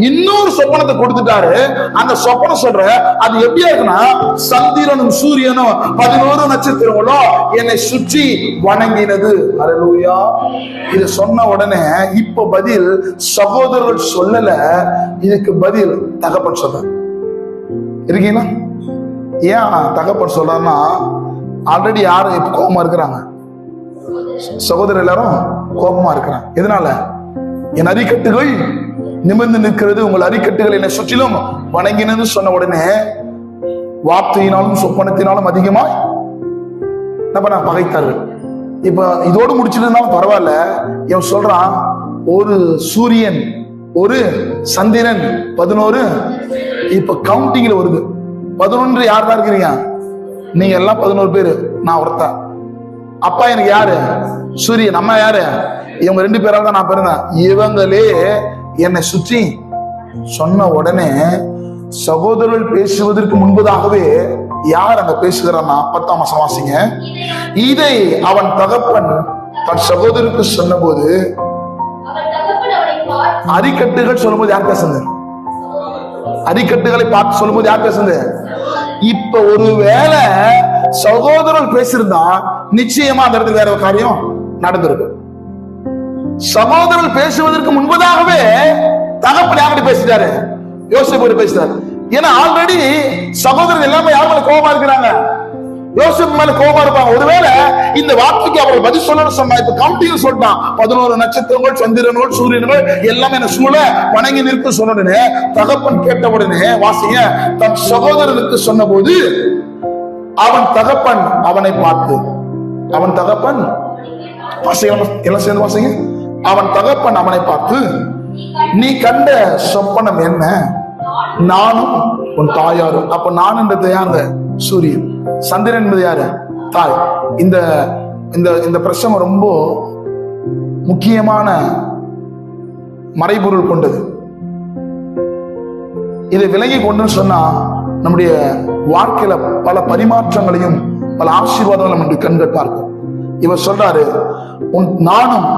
இன்னொரு சொப்பனத்தை கொடுத்துட்டாரு. அந்த சொப்பனம் சொல்ற அது எப்படியா இருக்குன்னா, சந்திரனும் சூரியனும் 11 நட்சத்திரங்களும் என்னை சுற்றி வணங்கினது. அல்லேலூயா. இது சொன்ன உடனே இப்ப பதில் சகோதரர்கள் சொல்லல, இதுக்கு பதில் தகப்பன் சொல்ற. இருக்கீங்களா? ஏன் தகப்பன் சொல்றாருன்னா, ஆல்ரெடி யாரும் இப்ப கோபமா இருக்கிறாங்க, சகோதரர் எல்லாரும் கோபமா இருக்கிறாங்க. எதனால? என் அரிக்கட்டுகள் நிமிர்ந்து நிற்கிறது, உங்கள் அரிக்கட்டுகள் என்னை சுற்றிலும் வணங்கினது சொன்ன உடனே வார்த்தையினாலும் சொப்பனத்தினாலும் அதிகமாய் பகைத்தார்கள். இப்ப இதோடு முடிச்சுட்டு இருந்தாலும் பரவாயில்ல, இவன் சொல்றான் ஒரு சூரியன் ஒரு சந்திரன் 11. இப்ப கவுண்டிங்ல வருது 11. யார் தான் இருக்கிறீங்க? நீங்க எல்லாம் 11 பேரு, நான் ஒருத்தன். அப்பா எனக்கு யாரு? சூரியன். அம்மா யாரு? இவங்க 2 பேரால் தான் நான் பிறந்தேன். இவங்களே என்னை சுற்றி சொன்ன உடனே சகோதரர்கள் பேசுவதற்கு முன்பதாகவே யார் அங்க பேசுகிறான்னா, 10ஆம் வசனம் வாசிங்க. இதை அவன் தகப்பன் தன் சகோதரருக்கு சொன்ன போது, அரிக்கட்டுகள் சொல்லும்போது யார் பேசுது? அரிக்கட்டுகளை பார்த்து சொல்லும்போது யார் பேசுது? இப்ப ஒருவேளை சகோதரர்கள் பேசியிருந்தா நிச்சயமா அந்த இடத்துல வேற ஒரு காரியம் நடந்திருக்கு. சகோதரர்கள் பேசுவதற்கு முன்பதாகவே தகப்பன் யார்கிட்ட பேசிட்டாரு? யோசேப்பு பேசிட்டாரு. ஏன்னா ஆல்ரெடி சகோதரர்கள் எல்லாமே யார் மேல கோபமா இருக்கிறாங்க? யோசேப்பு மேல கோபமா இருப்பாங்க. ஒருவேளை இந்த வார்த்தைக்கு அவர்கள் பதில் சொல்லணும்னு சொன்னா, இப்ப கவுண்டிங் சொல்லிட்டான் 11 நட்சத்திரங்கள், சந்திரன்கள், சூரியன்கள் எல்லாமே என்ன சூழ வணங்கி நிற்க சொன்ன உடனே தகப்பன் கேட்ட உடனே வாசிங்க, தன் சகோதரனுக்கு சொன்ன போது அவன் தகப்பன் அவனை பார்த்து, அவன் தகப்பன் எல்லாம் சேர்ந்து வாசிங்க, அவன் தகப்பன் அவனை பார்த்து, நீ கண்ட சொப்பனம் என்ன? நானும் உன் தாயாரும். அப்ப நான் என்றது யாரு? சூரியன். சந்திரன் என்பது யாரு? தாய். இந்த இந்த இந்த பிரசங்கம் ரொம்ப முக்கியமான மறைபொருள் கொண்டது. இதை விலகி கொண்டு சொன்னா நம்முடைய வாழ்க்கையில பல பரிமாற்றங்களையும் பல ஆசீர்வாதங்களும் என்று கண்கள் பார்க்கும். இவர் சொல்றாரு, நானும்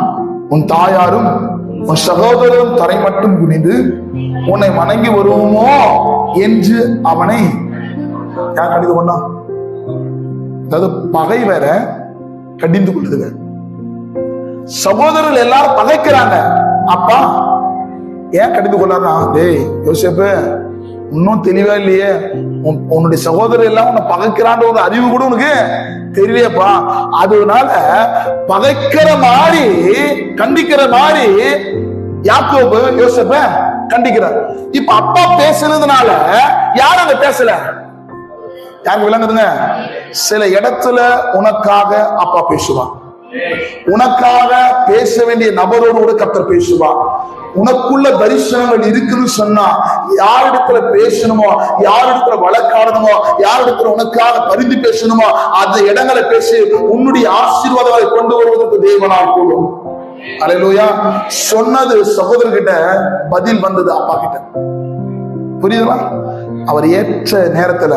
உன் தாயாரும் உன் சகோதரரும் தரை மட்டும் குனிந்து உன்னை வணங்கி வருவோமோ என்று அவனை யார் கடிந்து கொண்டா? அதாவது பகை வேற, கடிந்து கொள்ளுதுங்க. சகோதரர்கள் எல்லாரும் பகைக்கிறாங்க. அப்பா ஏன் கடிந்து கொள்ளாருன்னா, டேய் யோசேப்பு, இன்னும் தெளிவா இல்லையே, உன்னுடைய சகோதரர் எல்லாம் உன்னை பகைக்கிறான்ற ஒரு அறிவு கூட உனக்கு தெரியலையப்பா. அதனால பகைக்கிற மாதிரி கண்டிக்கிற மாதிரி யாக்கோபு யோசேப்ப கண்டிக்கிறார். இப்ப அப்பா பேசுனதுனால யாரும் அங்க பேசல. யாருக்கு விளங்குதுங்க? சில இடத்துல உனக்காக அப்பா பேசுவான், உனக்காக பேச வேண்டிய நபரோடு கூட கர்த்தர் பேசுவார். உனக்குள்ள தரிசனங்கள் இருக்குன்னு சொன்னா யாரிடத்துல பேசணுமோ, யாரிடத்துல வழக்காடணுமோ, யாரிடத்துல உனக்காக பரிந்து பேசணுமோ அந்த இடங்களை பேசி உன்னுடைய ஆசீர்வாதங்களை கொண்டு வருவதற்கு தேவனால் கூடும். அல்லேலூயா. சொன்னது சகோதரர்கிட்ட, பதில் வந்தது அப்பா கிட்ட. புரியுதுங்களா? அவர் ஏற்ற நேரத்துல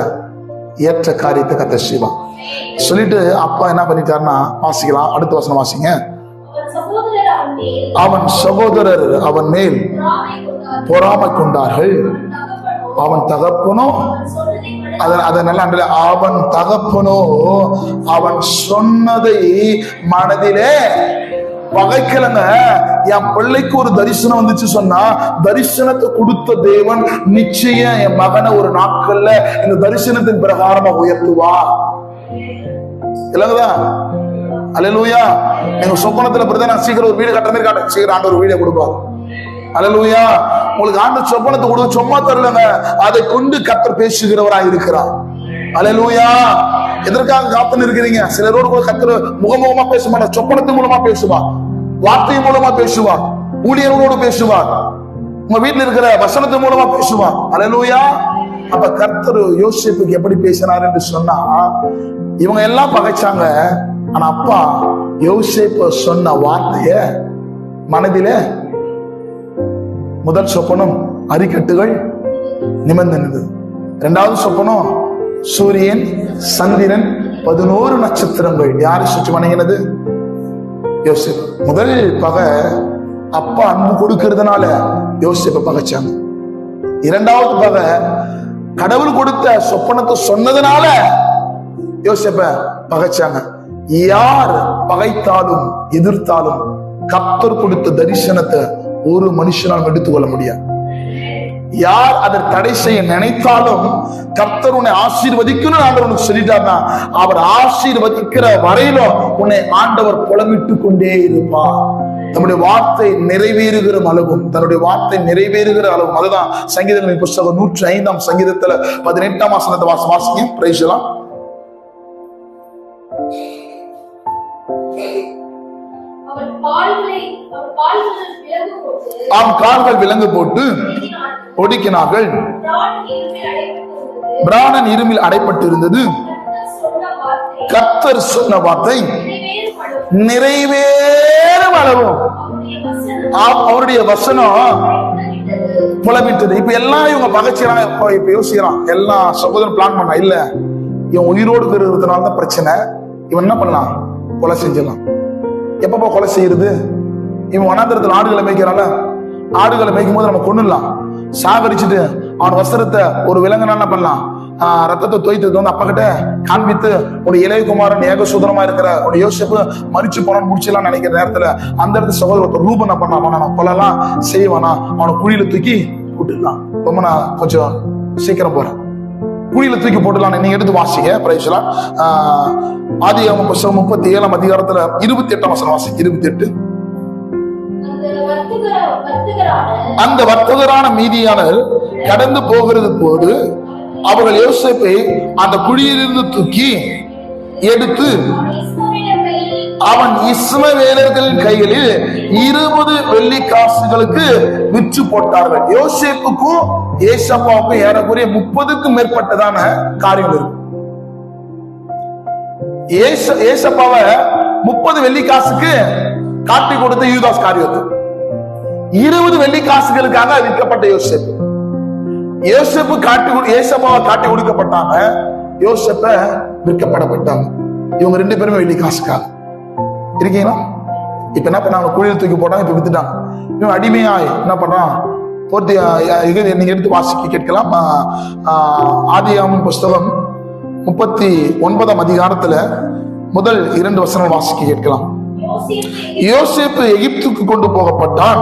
ஏற்ற காரியத்தை கர்த்தர் செய்வார். சொல்லிட்டு அப்பா என்ன பண்ணிட்டாருன்னா, வாசிக்கலாம், அடுத்த வசனம் வாசிங்க. அவன் சகோதரர் அவன் மேல் பொறாமை கொண்டார்கள். அவன் தகப்பனோ அவன் தகப்பனோ அவன் சொன்னதை மனதிலே பகைக்கலங்க. என் பிள்ளைக்கு ஒரு தரிசனம் வந்துச்சு சொன்னா, தரிசனத்தை கொடுத்த தேவன் நிச்சயம் என் மகனை ஒரு நாட்கள்ல இந்த தரிசனத்தின் பிரகாரமா உயர்த்துவா. இல்லைங்களா? அல்லேலூயா. எங்க சொப்பனத்துல பிறகு நான் சீக்கிரம் ஒரு வீடு கட்டுற மாதிரி காட்ட, சீக்கிரம் ஆண்டவர் ஒரு வீடை கொடுப்பார். அல்லேலூயா. உங்களுக்கு ஆண்டவர் சொப்பனத்தை கொடுக்க சும்மா தரலங்க, அதை கொண்டு கர்த்தர் பேசுகிறவராய் இருக்கிறார். அல்லேலூயா. எதற்காக காத்துன்னு இருக்கிறீங்க? சிலரோடு கூட கர்த்தர் முகமுகமா பேச மாட்டார், சொப்பனத்தின் மூலமா பேசுவார், வார்த்தை மூலமா பேசுவார், ஊழியர்களோடு பேசுவார், உங்க வீட்டுல இருக்கிற வசனத்தின் மூலமா பேசுவார். அல்லேலூயா. அப்ப கர்த்தர் யோசேப்புக்கு எப்படி பேசினார் என்று சொன்னா, இவங்க எல்லாம் பகைச்சாங்க, ஆனா அப்பா யோசேப்பு சொன்ன வார்த்தைய மனதிலே, முதல் சொப்பனம் அரிக்கட்டுகள் நிமிர்ந்து நின்றது, இரண்டாவது சொப்பனம் சூரியன் சந்திரன் 11 நட்சத்திரங்கள் யாரை சுற்றி வணங்கினது? யோசேப்பு. முதல் பகை அப்பா அன்பு கொடுக்கிறதுனால யோசேப்பை பகைச்சாங்க. இரண்டாவது பகை கடவுள் கொடுத்த சொப்பனத்தை சொன்னதுனால யோசேப்பை பகைச்சாங்க. யார் பகைத்தாலும் எதிர்த்தாலும் கர்த்தர் கொடுத்த தரிசனத்தை ஒரு மனுஷனால் எடுத்துக்கொள்ள முடியாது. யார் அதை தடை செய்ய நினைத்தாலும் கர்த்தர் உன்னை ஆசீர்வதிக்கணும் ஆண்டவர் சொல்லிட்டாருன்னா அவர் ஆசீர்வதிக்கிற வரையிலும் உன்னை ஆண்டவர் புலமிட்டு கொண்டே இருப்பார். நம்முடைய வார்த்தை நிறைவேறுகிற அளவும் தன்னுடைய வார்த்தை நிறைவேறுகிற அளவும். அதுதான் சங்கீதங்களின் புஸ்தகம் 105 சங்கீதத்துல 18 வசனத்தை வாசிங்க. பிரைஸ் எல்லாம் கால்கள் விலங்கு போட்டு ஒடுக்கினார்கள். பிராணன் இருமில் அடைப்பட்டு இருந்தது. கர்த்தர் சொன்ன வார்த்தை நிறைவேறும் அளவும் அவருடைய வசனம் புலமிட்டது. இப்ப எல்லாம் இவங்க பகைச்சாங்க. இப்ப யோசிக்கிறான், எல்லா சகோதரன் பிளான் பண்ணா இல்ல இவன் உயிரோடு இருக்கிறதுனால தான் பிரச்சனை. இவன் என்ன பண்ணலாம்? கொலை செஞ்சிடலாம். எப்பப்போ கொலை செய்யறது? இவன் வனாந்திரத்தில் ஆடுகளை மேய்க்கிறான்ல, ஆடுகளை மேய்க்கும் போது நம்ம கொண்டுடலாம். சாகரிச்சுட்டு அவன் வஸ்திரத்தை ஒரு விலங்குனா என்ன பண்ணலாம்? ரத்தத்தை தோய்த்து வந்து அப்பா கிட்ட காண்பித்து உடைய இளையகுமாரன் ஏகசூதரமா இருக்கிற உடைய யோசேப்பு மறிச்சு போனான்னு முடிச்சலாம் நினைக்கிற நேரத்துல அந்த இடத்துல சகோதரத்தை ரூபம் என்ன பண்ணான்? நான் கொலைலாம் செய்வானா? அவனை குழியில தூக்கி போட்டுடலாம். ரொம்ப நான் கொஞ்சம் சீக்கிரம் போறேன். குழியில தூக்கி போட்டுலாம். நீங்க எடுத்து வாசிங்க. பிரைஸ்லாம் ஆதியாகமம் புத்தகம் 37 அதிகாரத்துல 28 வசனம் வாசி. 28. அந்த வர்த்தகரான மீதியானர் கடந்து போகிறது போது அவர்கள் யோசேப்பை அந்த குழியிலிருந்து தூக்கி எடுத்து அவன் இஸ்மவேலர்களின் கைகளில் 20 வெள்ளி காசுகளுக்கு விற்று போட்டார்கள். யோசேப்புக்கும் ஏசப்பாவுக்கும் ஏறக்குறைய 30க்கும் மேற்பட்டதான காரியங்கள் இருக்கு. ஏசப்பாவை 30 வெள்ளி காசுக்கு காட்டி கொடுத்த யூதாஸ் காரியத்தை 20 வெள்ளி காசுகளுக்காக விற்கப்பட்ட யோசேப்பு. யோசேப்பு ஏசப்பாவை காட்டி கொடுக்கப்பட்டாங்க, யோசேப்ப விற்கப்படப்பட்டாங்க. இவங்க 2 பேருமே வெள்ளி காசுக்காக இருக்கீங்களா? இப்ப என்ன பண்ணாங்க? குழியில் தூக்கி போட்டாங்க, இப்ப வித்துட்டாங்க. இவன் அடிமையாய் என்ன பண்றான்? போட்டு நீங்க எடுத்து வாசிக்க கேட்கலாம். ஆதியாகமம் புஸ்தகம் 39 அதிகாரத்துல முதல் 2 வசனம் வாசிக்க கேட்கலாம். யோசேப்பு எகிப்துக்கு கொண்டு போகப்பட்டான்.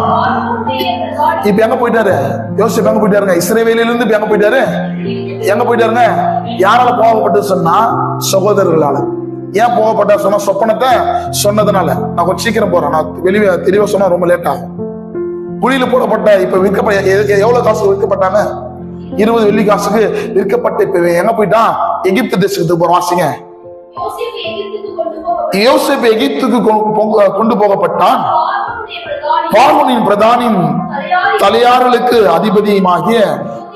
இப்ப எங்க போயிட்டாரு? யோசேப்பு எங்க போயிட்டாருங்க? இஸ்ரவேலிலிருந்து இப்ப எங்க போயிட்டாரு? எங்க போயிட்டாருங்க? யாரால போகப்பட்டு சொன்னா? சகோதரர்களால. ஏன் போகப்பட்ட சொன்னா? சொப்பனத்தை சொன்னதுனால. நான் கொஞ்சம் சீக்கிரம் போறேன், நான் வெளியே தெளிவா சொன்னா ரொம்ப லேட் ஆகும். குழியில போடப்பட்ட இப்ப எவ்வளவு காசு விற்கப்பட்டாங்க? 20 வெள்ளி காசுக்கு விற்கப்பட்ட இப்ப எங்க போயிட்டான்? எகிப்து தேசத்துக்கு போறோம். வாசிங்க. யோசேப்பு எகிப்துக்கு கொண்டு போகப்பட்டான். பார்வோனின் பிரதானின் தலையார்களுக்கு அதிபதியுமாகிய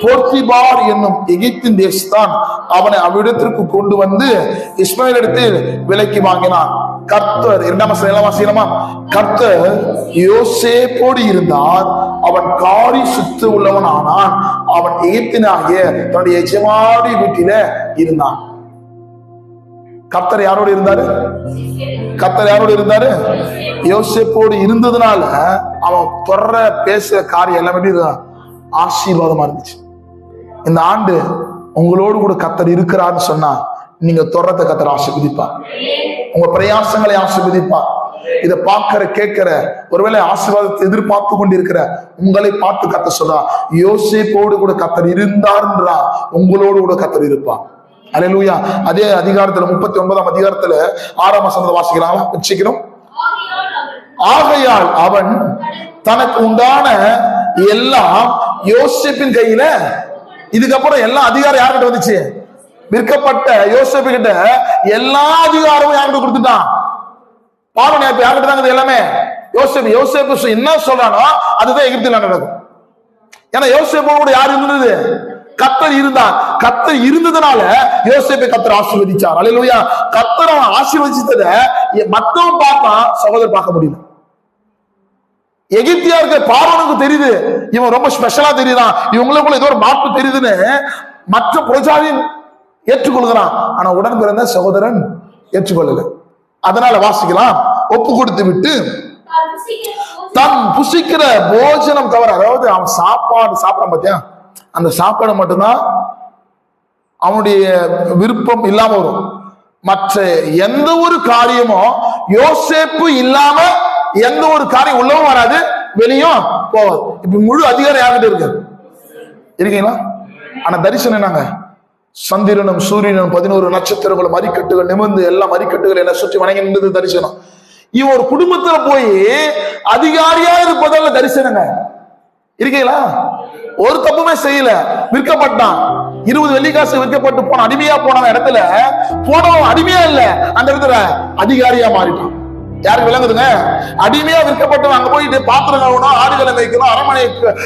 போர்த்திபார் என்னும் எகிப்தின் தேசத்தான் அவனை அவ்விடத்திற்கு கொண்டு வந்து இஸ்மாயிலிடத்தில் விலைக்கு வாங்கினான். கர்த்தர் 2 கர்த்தர் யோசேப்போடு இருந்தார். அவன் காரி சுத்து உள்ளவன் ஆனான். அவன் எகிப்தினாகிய தன்னுடைய எஜமானி வீட்டில இருந்தான். கர்த்தர் யாரோடு இருந்தாரு? கர்த்தர் யாரோடு இருந்தாரு? யோசேப்போடு இருந்ததுனால அவன் தொடர பேசுற காரியம் எல்லாமே ஆசீர்வாதமா இருந்துச்சு. இந்த ஆண்டு உங்களோடு கூட கர்த்தர் இருக்கிறான்னு சொன்னா நீங்க தொடரத்தை கர்த்தர் ஆசீர்வதிப்பார். உங்க பிரயாசங்களை ஆசீர்வதிப்பார். இதை பார்க்கிற கேட்கிற ஒருவேளை ஆசீர்வாதத்தை எதிர்பார்த்து கொண்டிருக்கிற உங்களை பார்த்து கர்த்தர் சொல்றா, யோசேப்போடு கூட கர்த்தர் இருந்தார்ன்றா, உங்களோடு கூட கர்த்தர் இருப்பார். அல்லேலூயா. அதே அதிகாரத்துல 39 அதிகாரத்துல 6 வசனத்தை வாசிக்கலாம். வச்சுக்கிறோம். ஆகையால் அவன் தனக்கு உண்டான எல்லாம் யோசேப்பின் கையில. இதுக்கப்புறம் எல்லா அதிகாரம் யார்கிட்ட வந்துச்சு? விற்கப்பட்ட யோசேப்பு கிட்ட எல்லா அதிகாரமும் யார்கிட்ட கொடுத்துட்டான்? பார்வோன் யார்கிட்ட தாங்க எல்லாமே? யோசேப்பு என்ன சொல்றானோ அதுதான் எகிப்தில நடக்கும். ஏன்னா யோசேப்போட யார் இருந்தது? கர்த்தர் இருந்தார். கர்த்தர் இருந்ததுனால யோசேப்பை கர்த்தர் ஆசீர்வதிச்சார். அல்லேலூயா. கர்த்தர் அவன் ஆசீர்வதிச்சத மத்தவன் பார்த்தா சகோதரர் பார்க்க முடியல. எகிப்தியாருக்கு பார்வோனுக்கு தெரியுது இவன் ரொம்ப ஸ்பெஷலா தெரியுதான், இவங்களுக்குள்ள ஏதோ ஒரு மாற்று தெரியுதுன்னு மற்ற பிரஜாவின் ஏற்றுக்கொள்கிறான். ஆனா உடன் பிறந்த சகோதரன் ஏற்றுக்கொள்ளல. அதனால வாசிக்கலாம், ஒப்பு கொடுத்து விட்டு தன் புசிக்கிற போஜனம் தவிர, அதாவது அவன் சாப்பாடு சாப்பிடாம பார்த்தியா, அந்த சாப்பாடு மட்டும்தான் அவனுடைய விருப்பம் இல்லாம வரும். மற்ற எந்த ஒரு காரியமும் யோசேப்பு இல்லாம எந்த ஒரு காரியம் உள்ளவும் வராது, வெளியும் போவாது. இப்ப முழு அதிகாரம் யார்கிட்ட இருக்கு? இருக்கீங்களா? ஆனா தரிசனம் என்னங்க? சந்திரனும் சூரியனும் 11 நட்சத்திரங்களும் மறிக்கட்டுகள் நிமிர்ந்து எல்லா மறிக்கட்டுகள் என்ன சுற்றி வணங்கி நின்றது தரிசனம். இவன் ஒரு குடும்பத்துல போய் அதிகாரியா இருப்பதால தரிசனங்க. இருக்கீங்களா? ஒரு தப்புமே செய்யல, விற்கப்பட்டான். 20 வெள்ளிக்காசு விற்கப்பட்டு போன அடிமையா போன இடத்துல போனவன் அடிமையா இல்ல, அந்த இடத்துல அதிகாரியா மாறிட்டான். யாருக்கு விளங்குதுங்க? அடிமையா விற்கப்பட்டவன் அங்க போயிட்டு பாத்திரம் கழுவணும், ஆடுகளை வைக்கணும், அரண்மனை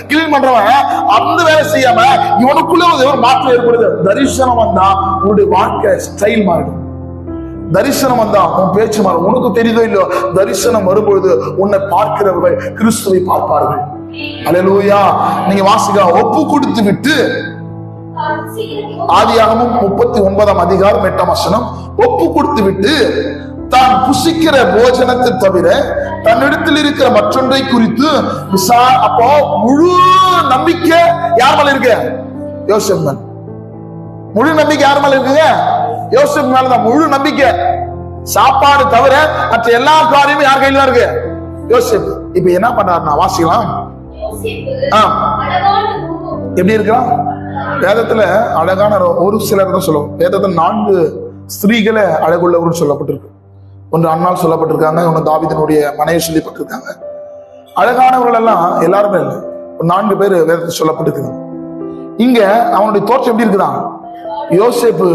கிளீன் பண்றவன் அந்த வேலை செய்யாம இவனுக்குள்ள ஒரு மாற்றம் ஏற்படுது. தரிசனம் வந்தா உன்னுடைய வாழ்க்கை ஸ்டைல் மாறிடும். தரிசனம் வந்தா உன் பேச்சு மாறும். உனக்கு தெரியுதோ இல்லையோ, தரிசனம் வரும்பொழுது உன்னை பார்க்கிறவர்கள் கிறிஸ்துவை பார்ப்பார்கள். அல்லேலூயா. நீங்க வாசிக்கலாம், ஒப்பு கொடுத்து விட்டு, ஆதியாகமம் 39 அதிகாரம் 8 வசனம், ஒப்பு கொடுத்து விட்டு தான் புசிக்கிற போஜனத்தை தவிர தன்னிடத்தில் இருக்கிற மற்றொன்றை குறித்து அப்போ முழு நம்பிக்கை யார் மேல இருக்கு? யோசேப்பு மேல. முழு நம்பிக்கை யார் மேல இருக்குங்க? யோசேப்பு மேலதான் முழு நம்பிக்கை. சாப்பாடு தவிர மற்ற எல்லா காரியமும் யார் கையில இருக்கு? யோசேப்பு. இப்ப என்ன பண்றாருன்னா வாசிக்கலாம். எப்படி இருக்கிறான்? வேதத்துல அழகான ஒரு சிலர் தான் சொல்லுவோம். வேதத்துல 4 ஸ்திரீகளை அழகுள்ளவர் சொல்லப்பட்டிருக்கு. ஒன்று அண்ணால் சொல்லப்பட்டிருக்காங்க, ஒன்று தாவீதினுடைய மனைவி சொல்லப்பட்டிருக்காங்க. அழகானவர்கள் எல்லாம் எல்லாருமே இல்லை, 4 பேர் வேதத்தில் சொல்லப்பட்டிருக்கு. இங்க அவனுடைய தோற்றம் எப்படி இருக்குதான்? யோசேப்பு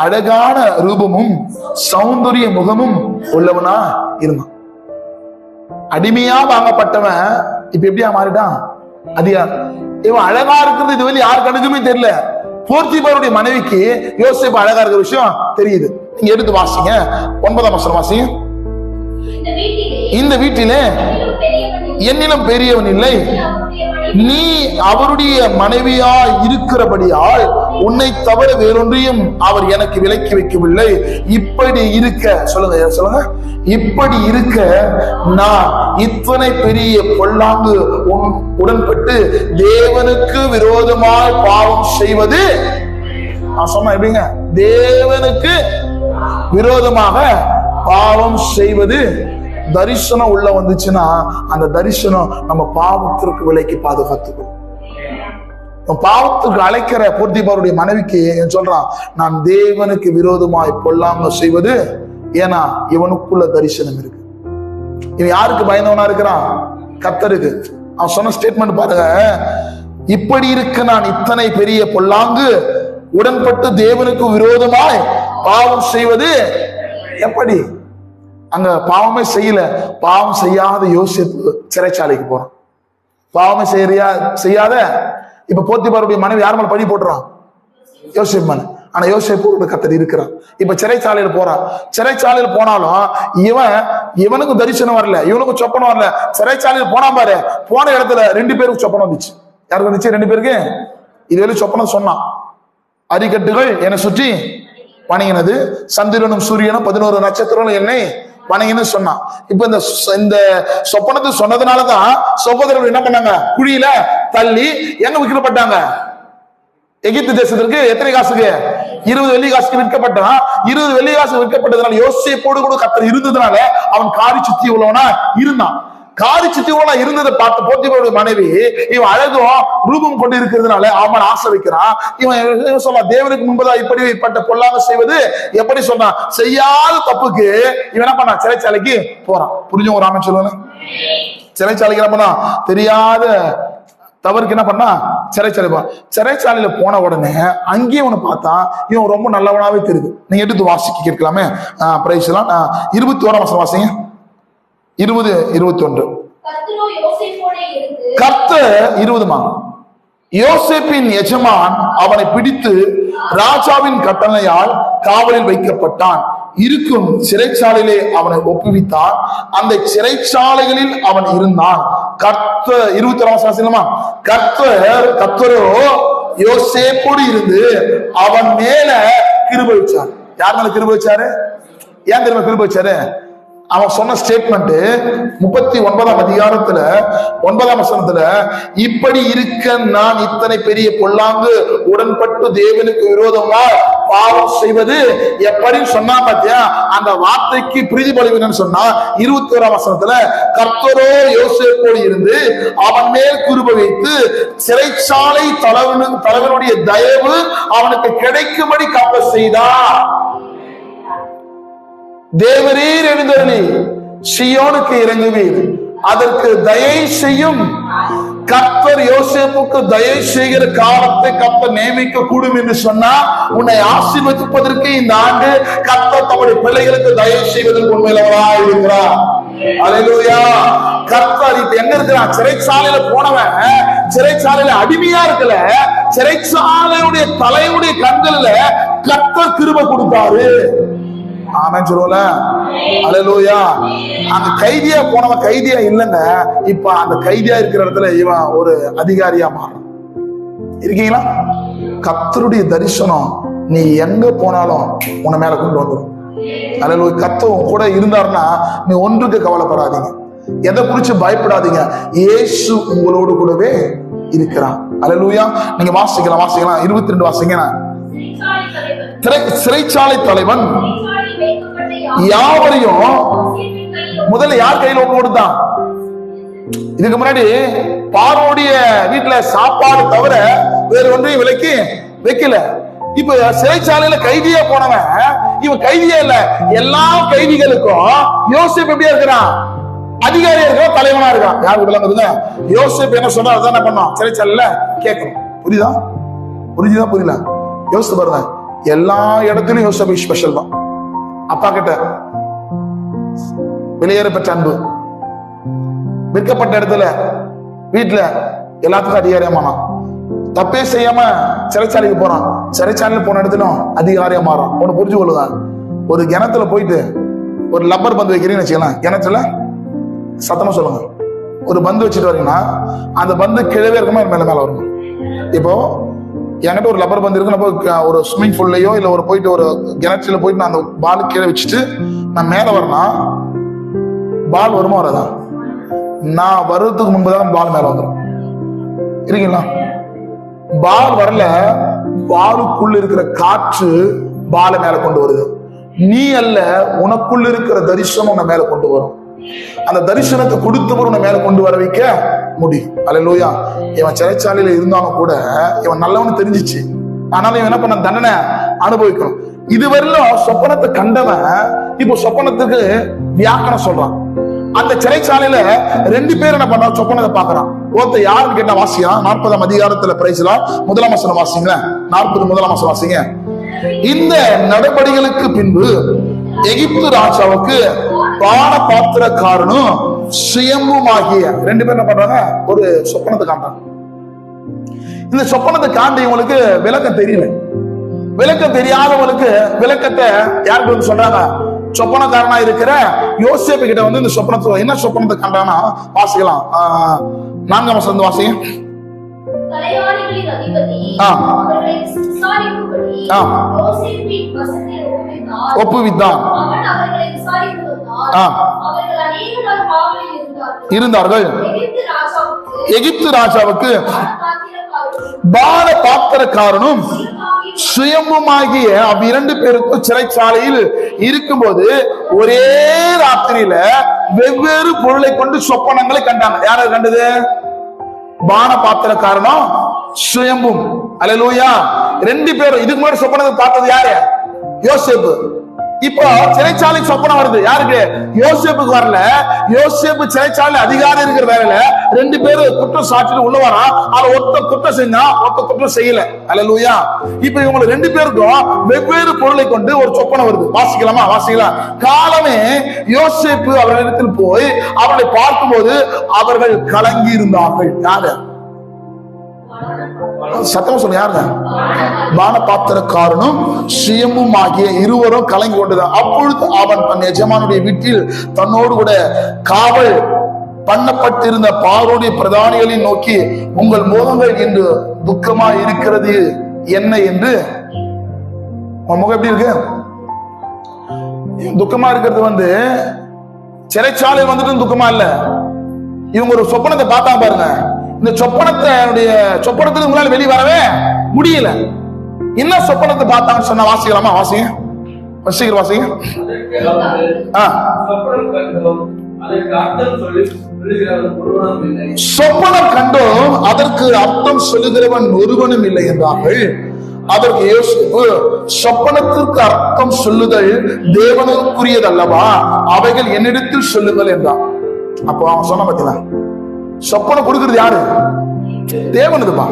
அழகான ரூபமும் சௌந்தரிய முகமும் உள்ளவனா இருந்தான். அடிமையா வாங்கப்பட்டவன் இப்ப எப்படியா மாறிட்டான்? அதிகார். இவன் அழகா இருக்கிறது இது வெளியே யாரு கணக்குமே தெரியல. போர்த்திபாருடைய மனைவிக்கு யோசேப்பு அழகா இருக்கிற விஷயம் தெரியுது. நீங்க எடுத்து வாசிங்க, 9 வசனம் வாசிங்க. இந்த வீட்டிலே என்னிலும் பெரியவன் இல்லை, நீ அவருடைய மனைவியா இருக்கிறபடியால் உன்னை தவிர வேறொன்றையும் அவர் எனக்கு விலக்கி வைக்கவில்லை. இப்படி இருக்க, சொல்லுங்க சொல்லுங்க, இப்படி இருக்க நான் இத்தனை பெரிய பொல்லாங்கு உடன்பட்டு தேவனுக்கு விரோதமாய் பாவம் செய்வது, நான் சொன்ன எப்படிங்க? தேவனுக்கு விரோதமாக பாவம் செய்வது. தரிசனம் உள்ள வந்துச்சுன்னா அந்த தரிசனம் நம்ம பாவத்திற்கு விலைக்கு பாதுகாத்துக்கும். பாவத்துக்கு அழைக்கிற போர்த்திபாருடைய மனைவிக்கு சொல்றான், நான் தேவனுக்கு விரோதமாய் பொல்லாம செய்வது. ஏன்னா இவனுக்குள்ள தரிசனம் இருக்கு. இவன் யாருக்கு பயந்தவனா இருக்கிறான்? கர்த்தருக்கு. அவன் சொன்ன ஸ்டேட்மெண்ட் பாருங்க, இப்படி இருக்க நான் இத்தனை பெரிய பொல்லாங்கு உடன்பட்டு தேவனுக்கு விரோதமாய் பாவம் செய்வது. எப்படி? அங்க பாவமே செய்யல, பாவம் செய்யாத யோசேப்பு சிறைச்சாலைக்கு போறான். பாவமே செய்யாத இப்ப போர்த்திபாருடைய மனைவி யார் மேல பழி போட்டுறான்? யோசேப்பு மேல. ஆனா யோசேப்பு கர்த்தர் இருக்கிறான். இப்ப சிறைச்சாலையில போறான். சிறைச்சாலையில் போனாலும் இவனுக்கு தரிசனம் வரல, இவனுக்கு சொப்பனம் வரல. சிறைச்சாலையில் போனா பாரு, போன இடத்துல 2 பேருக்கு சொப்பனம் வந்துச்சு. யாருக்கு வந்துச்சு? 2 பேருக்கு இதுவரை சொப்பனம் சொன்னான். அரிக்கட்டுகள் என்னை சுற்றி வணங்கினது, சந்திரனும் சூரியனும் 11 நட்சத்திரங்களும் என்னை வணங்கின்னு சொன்னான். இப்ப இந்த சொப்பனத்தை சொன்னதுனாலதான் சகோதரர்கள் என்ன பண்ணாங்க? குழியில தள்ளி எங்க விற்கப்பட்டாங்க? எகிப்து தேசத்திற்கு. எத்தனை காசுக்கு? 20 வெள்ளி காசுக்கு விற்கப்பட்டான். 20 வெள்ளி காசு விற்கப்பட்டதுனால யோசேப்போடு கூட கர்த்தர் இருந்ததுனால அவன் காரி சுத்தி உள்ளவனா இருந்தான். காரி சுத்தி உள்ளவனா இருந்ததை பார்த்து போர்த்திபாருடைய மனைவி இவன் அழகும் ரூபம் கொண்டு இருக்கிறதுனால அவன் ஆசை வைக்கிறான். இவன் சொல்ல, தேவனுக்கு முன்பதா இப்படிப்பட்ட பொல்லாங்க செய்வது எப்படி சொன்னான்? செய்யாத தப்புக்கு இவன் என்ன பண்ணான்? சிறைச்சாலைக்கு போறான். புரிஞ்சவங்க ராமன் சொல்லுவாங்க. சிறைச்சாலைக்கு என்ன பண்ணா? தெரியாத தவறுக்கு என்ன பண்ணா? சிறைச்சாலை. சிறைச்சாலையில போன உடனே அங்கேயே உன்னை பார்த்தா இவன் ரொம்ப நல்லவனாவே தெரியுது. நீங்க எடுத்து வாசிக்க கேட்கலாமே. பிரைஸ் எல்லாம் 21 வசனம் வாசிங்க. 20, 21. கர்த்தர் 20 யோசேப்பின் எஜமான் அவனை பிடித்து ராஜாவின் கட்டளையால் காவலில் வைக்கப்பட்டான். இருக்கும் சிறைச்சாலையிலே அவனை ஒப்புவித்தான். அந்த சிறைச்சாலைகளில் அவன் இருந்தான். கர்த்தர் 21 கர்த்தரோ யோசேப்போடு இருந்து அவன் மேல கிருபை வச்சார். யார் மேல கிருபை வச்சாரு? ஏன் தெரியுமா கிருபை வச்சாரு? அவன் சொன்ன ஸ்டேட்மெண்ட் 39ஆம் அதிகாரத்துல 9ஆம் வசனத்துல, இப்படி இருக்க நான் இத்தனை பெரிய பொல்லாங்கு உடன்பட்டு தேவனுக்கு விரோதமா பாவம் செய்வது எப்படி சொன்னா பாத்தியா? அந்த வார்த்தைக்கு பிரதிபலிப்பு சொன்னா 21ஆம் வசனத்துல, கர்த்தரோ யோசேப்போடு இருந்து அவன் மேல் கிருபை வைத்து சிறைச்சாலை தலைவனுடைய தயவு அவனுக்கு கிடைக்கும்படி காக்க செய்தார். தேவரீர் எழுந்தருளி சீயோனுக்கு இறங்குவீர், அதற்கு தயை செய்யும். கர்த்தர் யோசேப்புக்கு தயை செய்கிற காலத்தை கர்த்தர் நியமிக்க கூடும் என்று சொன்னா, உன்னை ஆசீர்வதிப்பதற்கு இந்த ஆண்டு கர்த்தர் தம்முடைய பிள்ளைகளுக்கு தயை செய்வதற்கு உண்மையிலவராய் இருக்கிறார். அல்லேலூயா. கர்த்தர் இப்ப எங்க இருக்கிறான்? சிறைச்சாலையில போனவன் சிறைச்சாலையில அடிமையா இருக்கல, சிறைச்சாலையுடைய தலையுடைய கண்களில கர்த்தர் கிருபை கொடுத்தாரு. ஆமென் சொல்லுவோல. அல்லேலூயா. அந்த கைதியா போனவன் கைதியா இல்லைங்க, இப்ப அந்த கைதியா இருக்கிற இடத்துல இவன் ஒரு அதிகாரியா மாறும். இருக்கீங்களா? கர்த்தருடைய தரிசனம் நீ எங்க போனாலும் உன்னை மேல கொண்டு வந்துடும். அல்லேலூயா. கர்த்தர் கூட இருந்தாருன்னா நீ ஒன்றுக்கு கவலைப்படாதீங்க, எதை குறிச்சு பயப்படாதீங்க. இயேசு உங்களோடு கூடவே இருக்கிறான். அல்லேலூயா. நீங்க வாசிக்கலாம் 22 வாசிங்க. சிறைச்சாலை தலைவன் யாவரையும் முதல்ல யார் கையில் ஒப்பு கொடுத்தான்? இதுக்கு முன்னாடி பார்வோனுடைய வீட்டுல சாப்பாடு தவிர வேற ஒன்றையும் விலைக்கு வைக்கல. இப்ப சிறைச்சாலையில கைதியா போனவன் இவன் கைதியா இல்ல, எல்லா கைதிகளுக்கும் யோசேப்பு எப்படியா இருக்கிறான்? அதிகாரியா இருக்கான், தலைவனா இருக்கான். யாரு விளங்குதுங்க? யோசேப்பு என்ன சொன்னா அதான் பண்ணோம், சிறைச்சாலையில கேட்கணும். புரியுதா? புரியல? யோசித்து பாருங்க. எல்லா இடத்துலயும் யோசேப்பு ஸ்பெஷல் தான். அப்பா கிட்ட வெளியேற பெற்ற அன்பு, விற்கப்பட்ட இடத்துல வீட்டுல எல்லாத்துக்கும் அதிகாரியமானா, தப்பே செய்யாம சிறைச்சாலைக்கு போறான், சிறைச்சாலையில போன இடத்துலும் அதிகாரியா மாறான். ஒண்ணு புரிஞ்சு கொள்ளுங்க. ஒரு கிணத்துல போயிட்டு ஒரு லப்பர் பந்து வைக்கிறீங்கன்னு வச்சுக்கலாம், கிணத்துல சத்தமா சொல்லுங்க, ஒரு பந்து வச்சுட்டு வரீங்கன்னா அந்த பந்து கிழவே இருக்குமா மேல மேல வருமா? இப்போ என்கிட்ட ஒரு லப்பர் பந்து இருக்கு, நம்ம ஒரு ஸ்விம்மிங் பூல்லையோ இல்ல ஒரு போயிட்டு ஒரு கிணற்றுல போயிட்டு நான் அந்த பால் கீழே வச்சுட்டு நான் மேல வரனா பால் வருமா வராதா? நான் வர்றதுக்கு முன்புதான் பால் மேல வந்துடும். இருக்கீங்களா? பால் வரல, பாலுக்குள்ள இருக்கிற காற்று பாலை மேல கொண்டு வருது. நீ அல்ல, உனக்குள்ள இருக்கிற தரிசனம் உன்னை மேல கொண்டு வரும். அந்த தரிசனத்தை கொடுத்தவர் உன்னை மேல கொண்டு வர வைக்க முடியும். அல்லேலூயா. இவன் சிறைச்சாலையில இருந்தாலும் கூட இவன் நல்லவனு தெரிஞ்சிச்சு, ஆனாலும் இவன் என்ன பண்ண? தண்டனை அனுபவிக்கணும். இதுவரையிலும் சொப்பனத்தை கண்டவன் இப்போ சொப்பனத்துக்கு வியாக்கணம் சொல்றான். அந்த சிறைச்சாலையில 2 பேர் என்ன பண்றான்? சொப்பனத்தை பாக்குறான். ஒருத்த யாருன்னு கேட்டா வாசிக்கலாம் 40ஆம் அதிகாரத்துல பிரைஸ்லாம் 1ஆம் வசனம் வாசிங்க. 40 1ஆம் வசனம் வாசிங்க. இந்த நடபடிகளுக்கு பின்பு எகிப்து ராஜாவுக்கு பான பாத்திரக்காரனும் சுயம்புமாகிய 2 பேர் என்ன பண்றாங்க? ஒரு சொப்பனத்தை காண்றாங்க. இந்த சொப்பனத்தை காண்டி இவங்களுக்கு விளக்கம் தெரியல. விளக்கம் தெரியாதவங்களுக்கு விளக்கத்தை யாருக்கு வந்து சொல்றாங்க? சொப்பனக்காரனா இருக்கிற யோசேப்பு கிட்ட வந்து இந்த சொப்பனத்தை, என்ன சொப்பனத்தை கண்டானா வாசிக்கலாம். 4ஆம் வசனம் வாசிங்க. ஒப்புவித்தான். இருந்தார்கள். எகிப்து ராஜாவுக்கு பான பாத்திரக்காரனும் சுயம்புமாகிய அவ்விரண்டு பேருக்கும் சிறைச்சாலையில் இருக்கும்போது ஒரே ராத்திரியில வெவ்வேறு பொருளை கொண்டு சொப்பனங்களை கண்டாங்க. யார கண்டது? பான பாத்திரக்காரனும் சுயம்பும். அல்லேலூயா. 2 பேரும் இதுக்கு முன்னாடி சொப்பனத்தை பார்த்தது யாரு? யோசேப்பு. இப்போ சிறைச்சாலை சொப்பனம் வருது. யாருக்கு? யோசேப்புக்கு வரல. யோசேப்பு சிறைச்சாலை அதிகாரி இருக்கிற வேலையில 2 பேரு குற்றம் சாட்டிட்டு உள்ள வரா. அதுல ஒருத்த குற்றம் செஞ்சா ஒருத்த குற்றம் செய்யல. அல்லேலூயா. இப்ப இவங்க 2 பேருக்கும் வெவ்வேறு பொருளை கொண்டு ஒரு சொப்பனம் வருது. வாசிக்கலாமா? வாசிக்கலாம். காலமே யோசேப்பு அவர்களிடத்தில் போய் அவர்களை பார்க்கும்போது அவர்கள் கலங்கி இருந்தார்கள். யாரு? சத்தம் சொல்ல யாருங்க? பான பாத்திரக்காரனும் சுயம்பும் ஆகிய இருவரும் கலங்கி கொண்டது. அப்பொழுது அவன் தன் எஜமானுடைய வீட்டில் தன்னோடு கூட காவல் பண்ணப்பட்டிருந்த பார்வோனுடைய பிரதானிகளை நோக்கி, உங்கள் முகங்கள் இன்று துக்கமா இருக்கிறது என்ன என்று. முகம் எப்படி இருக்கு? துக்கமா இருக்கிறது சிறைச்சாலையில் வந்துட்டு துக்கமா இல்ல. இவங்க ஒரு சொப்பனத்தை பார்த்தாங்க பாருங்க. இந்த சொப்பனத்துல உங்களால வெளியே வரவே முடியல. என்ன சொப்பனத்தை பார்த்தாங்கன்னு சொன்னா வாசிக்கலாமா? வாசிங்க. சொப்பனம் கண்டோம், அதற்கு அர்த்தம் சொல்லுகிறவன் ஒருவனும் இல்லை என்றார்கள். அதற்கு யோசிப்பு, சொப்பனத்திற்கு அர்த்தம் சொல்லுதல் தேவனுக்குரியதல்லவா, அவைகள் என்னிடத்தில் சொல்லுங்கள் என்றான். அப்போ அவன் சொன்ன பாத்தீங்களா, சொப்பனம் கொடுக்கிறது யாரு? தேவனுதுப்பா.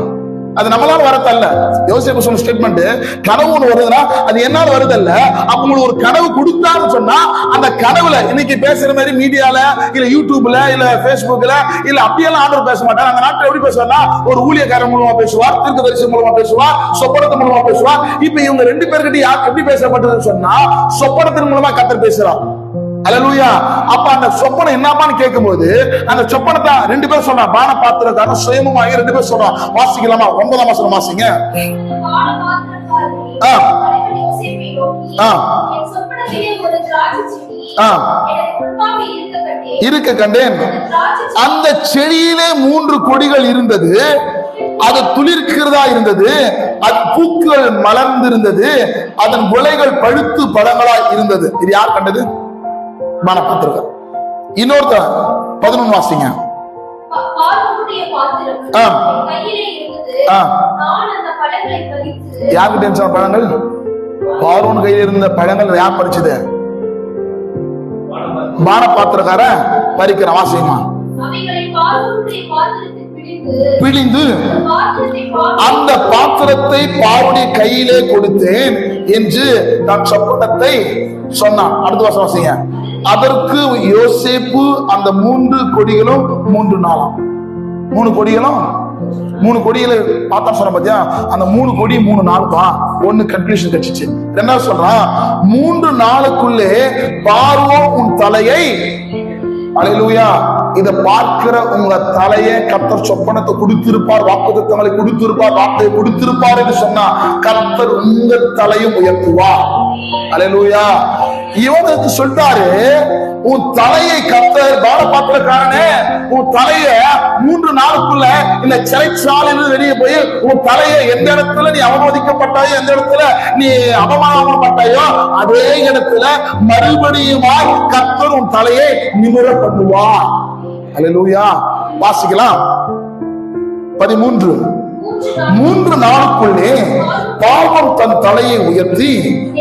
அது நம்மளால வரதல்ல. யோசேப்பு சொன்ன ஸ்டேட்மெண்ட், கனவு ஒண்ணு வருதுன்னா அது என்னால வருதல்ல. அப்ப உங்களுக்கு ஒரு கனவு கொடுத்தான்னு சொன்னா, அந்த கனவுல இன்னைக்கு பேசுற மாதிரி மீடியால இல்ல யூடியூப்ல இல்ல பேஸ்புக்ல இல்ல அப்படியெல்லாம் ஆண்டவர் பேச மாட்டார். அந்த நாட்டில் எப்படி பேசுவார்னா, ஒரு ஊழியக்காரன் மூலமா பேசுவார், தீர்க்கதரிசி மூலமா பேசுவார், சொப்பனத்தின் மூலமா பேசுவார். இப்ப இவங்க ரெண்டு பேர்கிட்ட யார் எப்படி பேசப்பட்டதுன்னு சொன்னா, சொப்பனத்தின் மூலமா கர்த்தர் பேசுறான். அல்லேலூயா. அப்ப அந்த சொப்பனம் என்னப்பான்னு கேட்கும்போது, அந்த சொப்பனத்தை ரெண்டு பேரும் சொன்னா, பான பாத்திரக்காரன் சுயமுமாகி ரெண்டு பேரும் சொல்றான். வாசிக்கலாமா? 9ஆம் வசனம் வாசிங்க. இருக்க கண்டேன். அந்த செடியிலே 3 கொடிகள் இருந்தது. அது துளிர்க்கிறதா இருந்தது. அது பூக்கள் மலர்ந்திருந்தது. அதன் முளைகள் பழுத்து பழங்களா இருந்தது. இது யார் கண்டது? பானபாத்திரம். இன்னொருத்தர் 11 வாசிங்க. யாருக்கு டென்ஷன்? பழங்கள் பார்வோன் கையில் இருந்த பழங்கள் யார் பறிச்சது? பானபாத்திரக்கார பறிக்கிற. வாசியமா. பிழிந்து அந்த பாத்திரத்தை பார்வோனுடைய கையிலே கொடுத்தேன் என்று நான் சொப்பனத்தை சொன்னான். அடுத்த வருஷம் வாசிங்க. அதற்கு யோசேப்பு அந்த 3 கொடிகளும் 3 நாளாம். 3 கொடிகளும் 3 கொடிகளை பார்த்தா சொன்ன பாத்தியா, அந்த 3 கொடி 3 நாளுப்பா. ஒண்ணு கன்க்ளூஷன் கிடைச்சிச்சு. ரெண்டாவது சொல்றான், 3 நாளுக்குள்ளே பார்வோன் உன் தலையை, அல்லேலூயா, இத பார்க்கிற உங்க தலையை கர்த்தர் சொப்பனத்தை கொடுத்திருப்பார், வாக்குத்தத்தங்களை கொடுத்திருப்பார், வார்த்தையை கொடுத்திருப்பார் என்று சொன்னா, கர்த்தர் உங்க தலையும் உயர்த்துவார். அல்லேலூயா. இவனுக்கு சொல்றாரு, உன் தலையை கர்த்தர், பானபாத்திரக்காரனே, உன் தலைய 3 நாளுக்குள்ள இந்த சிறைச்சாலையிலிருந்து வெளியே போய் உன் தலையை எந்த இடத்துல நீ அவமதிக்கப்பட்டாயோ, எந்த இடத்துல நீ அவமானப்பட்டாயோ, அதே இடத்துல மறுபடியும் கர்த்தர் உன் தலையை நிமிர பண்ணுவார். அல்லேலூயா. வாசிக்கலாம். 13. 3 நாளுக்குள்ளே பாவம் தன் தலையை உயர்த்தி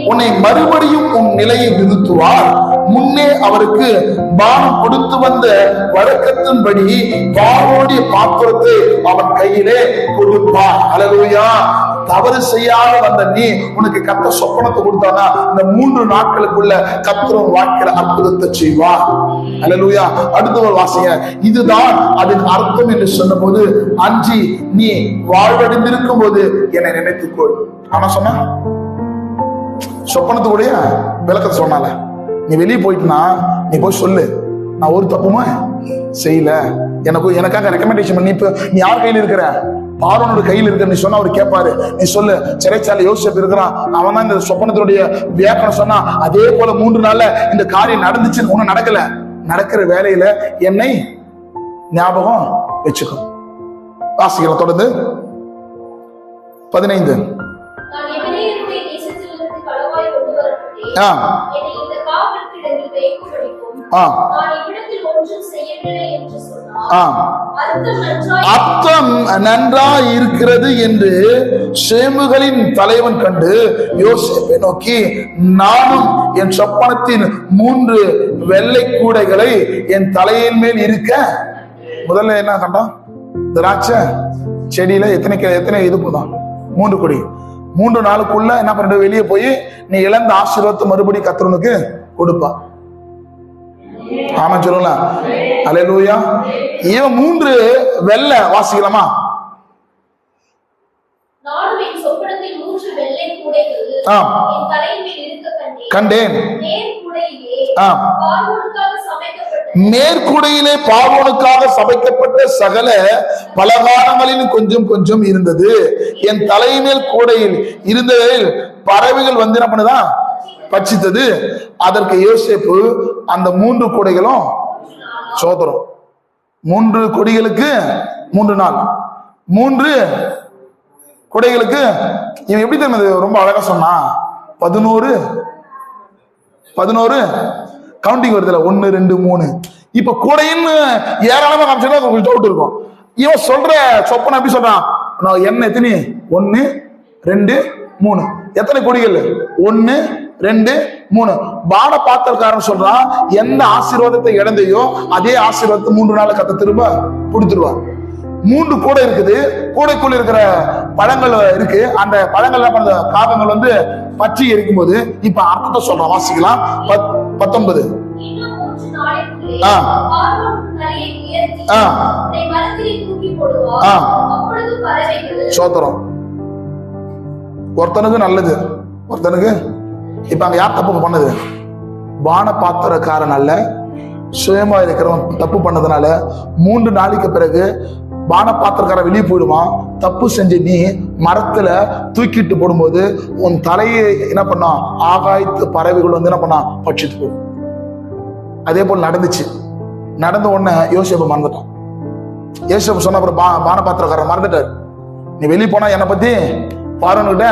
உன்னை மறுபடியும் உன் நிலையை நிறுத்துவார். முன்னே அவருக்கு பானம் கொடுத்து வந்த வழக்கத்தின்படி பார்வோனுடைய பாத்திரத்தை அவன் கையிலே கொடுப்பார். அல்லேலூயா. தவறு செய்யாத வந்த நீ, உனக்கு கர்த்தர் சொப்பனத்தை கொடுத்தானா, இந்த 3 நாட்களுக்குள்ள கர்த்தர் வாழ்க்கையில அற்புதத்தை செய்வார். அல்லேலூயா. அடுத்த வாசிங்க. இதுதான் அதன் அர்த்தம் என்று சொன்ன போது, அஞ்சி நீ வாழ்வடைந்திருக்கும் போது என்னை நினைத்துக்கொள். ஆனா சொன்னா சொப்பனத்துக்குடைய விளக்கத்தை சொன்னால, நீ வெளியே போயிட்டுனா நீ போய் சொல்லு, நான் ஒரு தப்புமா செய்யல, எனக்காக ரெக்கமெண்டேஷன் பண்ணி, இப்ப நீ யார் கையில் இருக்கிற? பார்வோனோட கையில் இருக்க. நீ சொன்னா அவர் கேட்பாரு. நீ சொல்லு, சிறைச்சாலை யோசிப்பு இருக்கிறான், அவன் தான் இந்த சொப்பனத்தினுடைய வியாக்கணம் சொன்னா, அதே போல 3 நாள்ல இந்த காரியம் நடந்துச்சுன்னு ஒண்ணு நடக்கல. நடக்கிற வேலையில என்னை ஞாபகம் வச்சுக்கோ. வாசிக்கலாம் தொடர்ந்து. 15. அர்த்தம் நன்றாய் இருக்கிறது என்று சேமுகளின் தலைவன் கண்டு யோசேப்பை நோக்கி, நானும் என் சொப்பனத்தின் 3 வெள்ளை கூடைகளை என் தலையின் மேல் இருக்க. முதல்ல என்ன கண்டான்? திராட்சை செடியில எத்தனை இது போதான் 3 கொடி. 3 நாளுக்குள்ள என்ன பண்ண, வெளியே போய் நீ இழந்த ஆசீர்வாதத்தை மறுபடி கர்த்தருக்கு கொடுப்பா. ஆமா சொல்லுங்களா? அல்லேலூயா. இவன் 3 வெள்ளை. வாசிக்கலாமா? கண்டேன். மேற்கூடையிலே பார்வோனுக்காக சமைக்கப்பட்ட சகல பலகாரங்களின் கொஞ்சம் கொஞ்சம் இருந்தது. என் தலைமேல் கூடையில் இருந்ததில் பறவைகள் வந்து என்ன பண்ணுதான் பட்சித்தது. அதற்கு யோசேப்பு அந்த 3 கூடைகளும் சோதரம் 3 கொடிகளுக்கு 3 நாள் 3 கொடைகளுக்கு இவன் எப்படி தெரியுது? ரொம்ப அழகா சொன்னா 11 கவுண்டிங் வருதுல 1 2 3. இப்ப கூடைன்னு ஏராளமா காமிச்சா உங்களுக்கு டவுட் இருக்கும். இவன் சொல்ற சொப்பனை எப்படி சொல்றான்? என்ன எத்தனை? 1 2 3. எத்தனை கொடிகள்? 1 2 3. பான பாத்திரக்காரன் சொல்றான் எந்த ஆசீர்வாதத்தை இழந்தையோ அதே ஆசீர்வாதத்தை 3 நாள் கத்த திரும்ப கொடுத்துருவார். 3 கூடை இருக்குது. கூடைக்குள்ள இருக்கிற பழங்கள் இருக்கு. அந்த பழங்கள் காகங்கள் வந்து பற்றி எரிக்கும் போது இப்ப அர்த்தத்தை சொல்றோம், வாசிக்கலாம். 19. சோத்திரம். ஒருத்தனுக்கு நல்லது, ஒருத்தனுக்கு இப்ப அங்க யார் தப்பு பண்ணது? பான பாத்திரக்காரன் அல்ல, சுயமா இருக்கிறவன் தப்பு பண்ணதுனால 3 நாளைக்கு பிறகு பான பாத்திரக்காரன் வெளியே போயிடுவான். தப்பு செஞ்சு நீ மரத்துல தூக்கிட்டு போடும்போது உன் தலையை என்ன பண்ணா ஆகாயத்து பறவைகள் வந்து என்ன பண்ணா பட்சித்து போடும். அதே போல் நடந்துச்சு. நடந்த உடனே யோசேப்பு மறந்துட்டான். யோசேப்பு சொன்ன அப்புறம் பான பாத்திரக்காரன் மறந்துட்டாரு. நீ வெளியே போனா என்னை பத்தி பார்வன்கிட்ட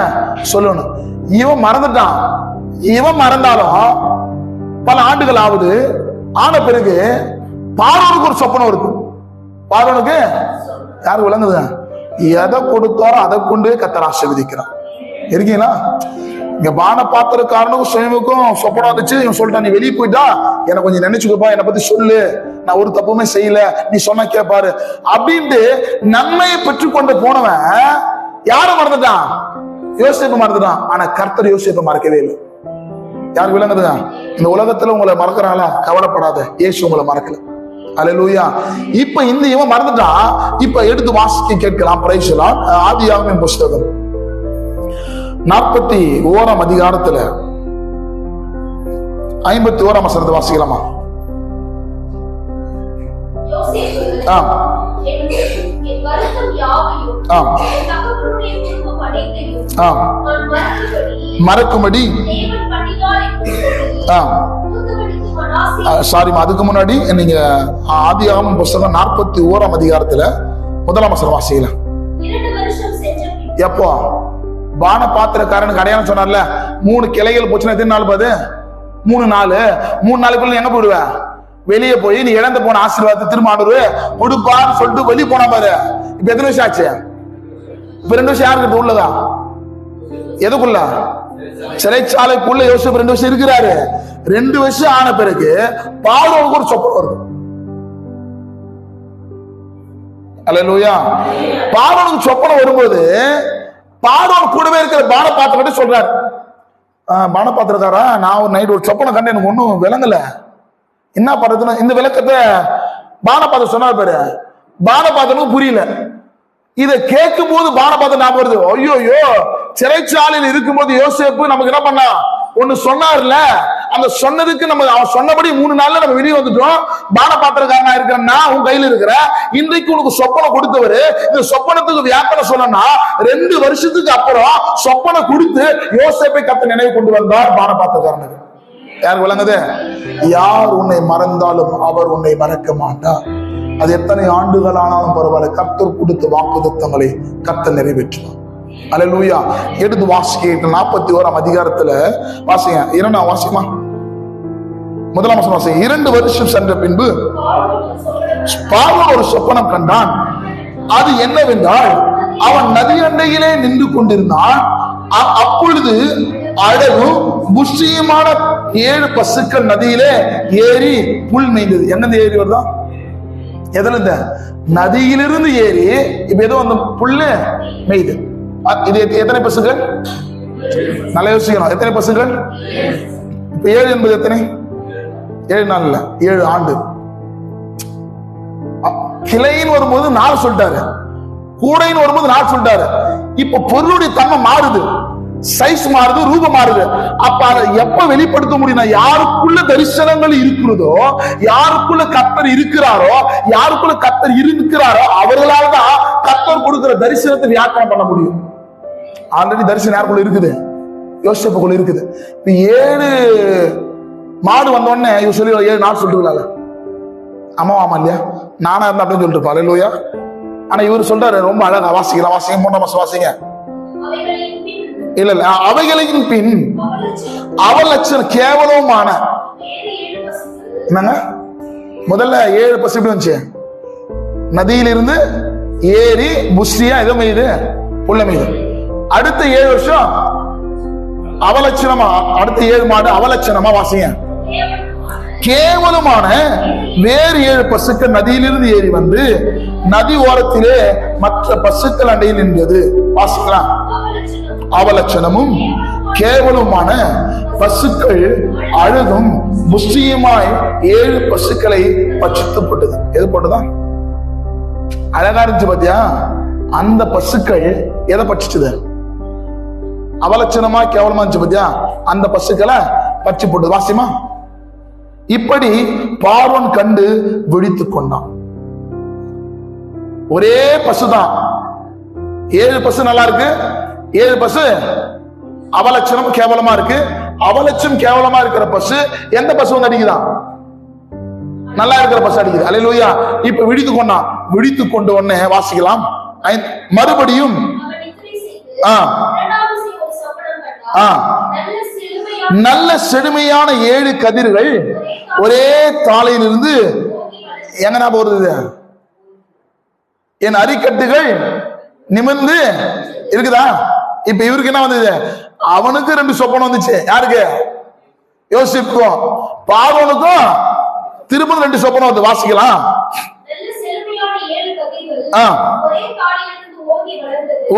சொல்லணும். இவன் மறந்துட்டான். இவன் மறந்தாலும் பல ஆண்டுகள் ஆகுது. ஆன பிறகு பார்வனுக்கு ஒரு சொப்பனம் இருக்கு. பார்வனுக்கு யாருக்கு விளங்குது? எதை கொடுத்தாரோ அதை கொண்டு கர்த்தர் ஆசீர்வதிக்கிறான். இருக்கீங்களா? இங்க பான பாத்திரக்காரனுக்கும் சுயமுக்கும் சொப்பனம் வந்துச்சு. இவன் சொல்லிட்டான், நீ வெளியே போயிட்டா எனக்கு கொஞ்சம் நினைச்சுக்கப்பா, என்னை பத்தி சொல்லு, நான் ஒரு தப்புமே செய்யல, நீ சொன்ன கேப்பாரு அப்படின்ட்டு நன்மையை பெற்றுக்கொண்டு போனவன் யார மறந்துட்டான்? யோசேப்பு மறந்துட்டான். ஆனா கர்த்தர் யோசேப்பை மறக்கவே இல்லை. யாருக்கு விளங்குதுங்க? இந்த உலகத்துல உங்களை மறக்கிறாங்களா? கவலைப்படாத, இயேசு உங்களை மறக்கல. அல்லேலூயா. இப்ப இந்த இவன் மறந்துட்டான். இப்ப எடுத்து வாசிக்க கேட்கலாம். பிரைஸ்லாம். ஆதியாகமம் புஸ்தகம் 41ஆம் அதிகாரத்துல 51ஆம் வசனத்தை வாசிக்கலாமா? மறக்கும்படி அதுக்கு முன்னாடி நீங்க ஆதியாகமம் புஸ்தகம் 41ஆம் அதிகாரத்துல 1ஆம் வசனம் வாசிக்கலாம். எப்போ பான பாத்திரக்காரனுக்கு அடையாளம் சொன்னார்ல, 3 கிளைகள் போச்சுன்னா எத்தனை நாள்? 3 நாள். 3 நாளுக்குள்ள எங்க போயிடுவ? வெளியே போய் நீ இழந்து போன ஆசீர்வாதத்தை திரும்ப ஆண்டவர் கொடுப்பான்னு சொல்லிட்டு வெளியே போனா பாரு. இப்ப எத்தனை வருஷம் ஆச்சு? இப்ப 2 வருஷம் யாருக்கு உள்ளதா? எதுக்குள்ள? சிறைச்சாலைக்குள்ள யோசிப்பு 2 வருஷம் இருக்கிறாரு. 2 வருஷம் ஆன பிறகு பார்வோனுக்கு ஒரு சொப்பனம் வருது. அல்லேலூயா. பார்வோனுக்கு சொப்பனம் வரும்போது பார்வோன் கூடவே இருக்கிற பான பாத்திரம் சொல்றாரு, பான பாத்திரக்காரா, நான் ஒரு நைட் ஒரு சொப்பனம் கண்டு எனக்கு ஒன்னும் விளங்கல, என்ன பண்றதுன்னு இந்த விளக்கத்தை பான பாத்திரம் சொன்னார் பாரு. பான பாத்திரனுக்கு புரியல. இதை கேட்கும் போது பான பாத்திரம் ஞாபகம் வருது. ஐயோ, சிறைச்சாலையில் இருக்கும்போது யோசேப்பு நமக்கு என்ன பண்ணா ஒண்ணு சொன்னார்ல, அந்த சொன்னதுக்கு நம்ம அவன் சொன்னபடி 3 நாள்ல நம்ம வெளியே வந்துட்டோம். பான பாத்திரக்காரனா இருக்கிறன்னா உன் கையில இருக்கிற இன்றைக்கு உனக்கு சொப்பனம் கொடுத்தவரு இந்த சொப்பனத்துக்கு வியாக்கணம் சொல்லணும்னா 2 வருஷத்துக்கு அப்புறம் சொப்பனம் கொடுத்து யோசேப்பை கத்த நினைவு கொண்டு வந்தார் பான பாத்திரக்காரனுக்கு. யாருக்கு விளங்குது? யார் உன்னை மறந்தாலும் அவர் உன்னை மறக்க மாட்டார். அது எத்தனை ஆண்டுகள் ஆனாலும் பரவாயில்ல, கர்த்தர் கொடுத்த வாக்குத்தத்தங்களை கர்த்தர் நிறைவேற்றுவார். அல்லேலூயா. எடுத்து வாசிக்க 41ஆம் அதிகாரத்துல வாசிங்க. 2ஆம் வாசிமா 1ஆம் வசனம் வாசிங்க. 2 வருஷம் சென்ற பின்பு பார்வோன் ஒரு சொப்பனம் கண்டான். அது என்னவென்றால், அவன் நதி அண்டையிலே நின்று கொண்டிருந்தான். அப்பொழுது அழகும் புஷ்டியுமான 7 பசுக்கள் நதியிலே ஏறி புல் மேய்ந்தது. என்ன ஏறி வருதான்? எதுல? இந்த நதியிலிருந்து ஏறி இப்ப ஏதோ அந்த புல்லு மேய்து. இது எத்தனை பசுகள்? நல்லா யோசிக்கணும். எத்தனை பசுகள்? இப்ப 7 என்பது எத்தனை? 7 நாள் இல்ல, 7 ஆண்டு. கிளைன்னு வரும்போது 4 சொல்லிட்டாரு, கூடைன்னு வரும்போது 4 சொல்லிட்டாரு. இப்ப பொருளுடைய தன்மை மாறுது. சைஸ் மாறுது, ரூபம் மாறுது. அப்ப அதை எப்ப வெளிப்படுத்த முடியும்? யாருக்குள்ள தரிசனங்கள் இருக்கிறதோ, யாருக்குள்ள கர்த்தர் இருக்கிறாரோ, யாருக்குள்ள கர்த்தர் இருக்கிறாரோ அவர்களால் தான் கர்த்தர் கொடுக்கிற தரிசனத்தை வியாக்கியானம் பண்ண முடியும். ஆல்ரெடி தரிசனம் யாருக்குள்ள இருக்குது? யோசேப்புக்குள்ள இருக்குது. இப்ப 7 மாடு வந்தோடனே இவர் சொல்லி 7 நாள் சொல்லிட்டு ஆமா இல்லையா, நானா இருந்தா அப்படின்னு சொல்லிட்டு இருப்பா. அல்லேலூயா. ஆனா இவர் சொல்றாரு ரொம்ப அழகா, வாசிக்கலாம், வாசிங்க, 3ஆம் வசனம் வாசிங்க. இல்ல அவைகளின் பின் அவலட்சணம் கேவலமான என்னங்க, முதல்ல 7 பசு எப்படி வந்துச்சு? நதியிலிருந்து ஏறி புஷ்டியா எதோ மீது புள்ள மீது. அடுத்த 7 வருஷம் அவலட்சணமா, அடுத்த 7 மாடு அவலட்சணமா, வாசிங்க. கேவலமான வேறு 7 பசுக்கள் நதியிலிருந்து ஏறி வந்து நதி ஓரத்திலே மற்ற பசுக்கள் அண்டையில் நின்றது. வாசிக்கலாம். அவலட்சணமும் கேவலமான பசுக்கள் அழகும் புஷ்டியுமாய் 7 பசுக்களை பட்சித்து போட்டது. எது போட்டதான்? அழகா இருந்துச்சு பாத்தியா? அந்த பசுக்கள் எதை பட்சிச்சது? அவலட்சணமா கேவலமா இருந்துச்சு பாத்தியா? அந்த பசுக்களை பட்சி போட்டது. வாசிமா. இப்படி பார்வோன் கண்டு விழித்துக் கொண்டான். ஒரே பசுதான், 7 பசு நல்லா இருக்கு, 7 பசு அவலட்சணம் கேவலமா இருக்கு. அவலட்சம் கேவலமா இருக்கிற பசு எந்த பசு வந்து அடிக்குதான்? நல்லா இருக்கிற பசு அடிக்குது. அல்லேலூயா. இப்ப விழித்துக் கொண்டான். விழித்துக் கொண்டு உடனே வாசிக்கலாம். மறுபடியும் நல்ல செழுமையான 7 கதிர்கள் ஒரே தாளையிலிருந்து எங்கனா போறது? என் அரிக்கட்டுகள் நிமிர்ந்து இருக்குதா? இப்ப இவருக்கு என்ன வந்தது? அவனுக்கு 2 சொப்பனம் வந்துச்சு. யாருக்கு? யோசிப்புக்கும் பார்வோனுக்கும் திரும்ப 2 சொப்பனம் வந்து. வாசிக்கலாம்.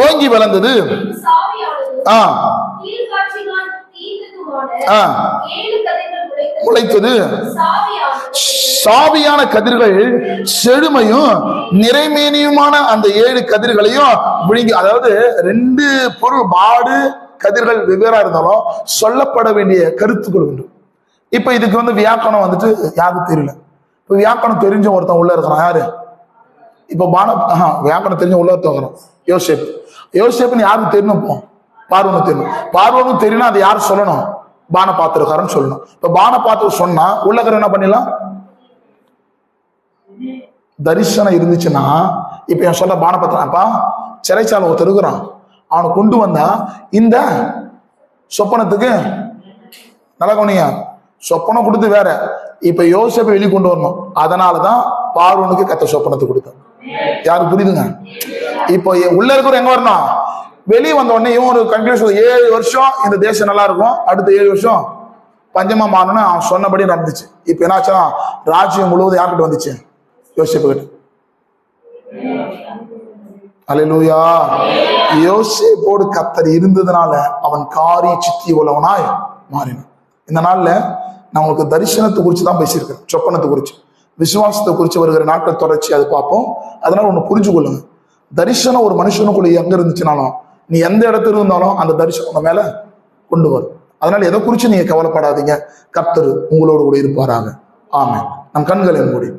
ஓங்கி வளர்ந்தது. முளைத்தது. சாவியான கதிர்கள் செழுமையும் நிறைமேனியுமான அந்த 7 கதிர்களையும் விழுங்கி. அதாவது 2 பொருள், மாடு கதிர்கள் வெவ்வேறா இருந்தாலும் சொல்லப்பட வேண்டிய கருத்துக்கள் உண்டு. இப்ப இதுக்கு வந்து வியாக்கணம் வந்துட்டு யாருக்கு தெரியல. இப்ப வியாக்கணம் தெரிஞ்ச ஒருத்தன் உள்ள இருக்கிறான். யாரு? இப்ப வியாக்கணம் தெரிஞ்ச உள்ள ஒருத்தன் யோசேப்பு. யோசேப்புன்னு யாருக்கு தெரியணும்? பார்வோனுக்கு தெரியணும். பார்வோனுக்கு தெரியணும். அது யாரு சொல்லணும்? பான பாத்திரக்காரன் சொல்லணும். இப்ப பான பாத்திரம் சொன்னா உள்ளக்கர் என்ன பண்ணிடலாம்? தரிசனம் இருந்துச்சுன்னா, இப்ப என் சொல்ல பான பாத்திரம், அப்பா சிறைச்சாலை ஒருத்தர் இருக்கிறான், அவனை கொண்டு வந்தா இந்த சொப்பனத்துக்கு நல்லா கவனிங்க, சொப்பனம் கொடுத்து வேற. இப்ப யோசேப்பை வெளியே கொண்டு வரணும். அதனாலதான் பார்வோனுக்கு கத்த சொப்பனத்தை கொடுத்தார். யாருக்கு புரியுதுங்க? இப்போ உள்ள இருக்கிற எங்க வரணும்? வெளியே வந்த உடனே இவன் ஒரு கன்க்ளூஷன், 7 வருஷம் இந்த தேசம் நல்லா இருக்கும், அடுத்த 7 வருஷம் பஞ்சமா மாறணும்னு அவன் சொன்னபடி நடந்துச்சு. இப்ப என்னாச்சா? ராஜ்யம் முழுவதும் யார்கிட்ட வந்துச்சு? யோசேப்பு கிட்ட. அல்லேலூயா. யோசேப்போடு கர்த்தர் இருந்ததுனால அவன் காரிய சித்தி உள்ளவனாய் மாறினான். இந்த நாள்ல நான் உங்களுக்கு தரிசனத்தை குறிச்சு தான் பேசியிருக்கேன், சொப்பனத்தை குறிச்சு, விசுவாசத்தை குறிச்சு வருகிற நாட்கள் தொடர்ச்சி அது பார்ப்போம். அதனால ஒண்ணு புரிஞ்சு கொள்ளுங்க. தரிசனம் ஒரு மனுஷனுக்குள்ள எங்க இருந்துச்சுனாலும், நீ எந்த இடத்துல இருந்தாலும் அந்த தரிசனம் உங்க மேல கொண்டு வரும். அதனால எதை குறிச்சு நீங்க கவலைப்படாதீங்க. கர்த்தர் உங்களோடு கூட இருப்பாராக. ஆமென். நம் கண்களை மூடி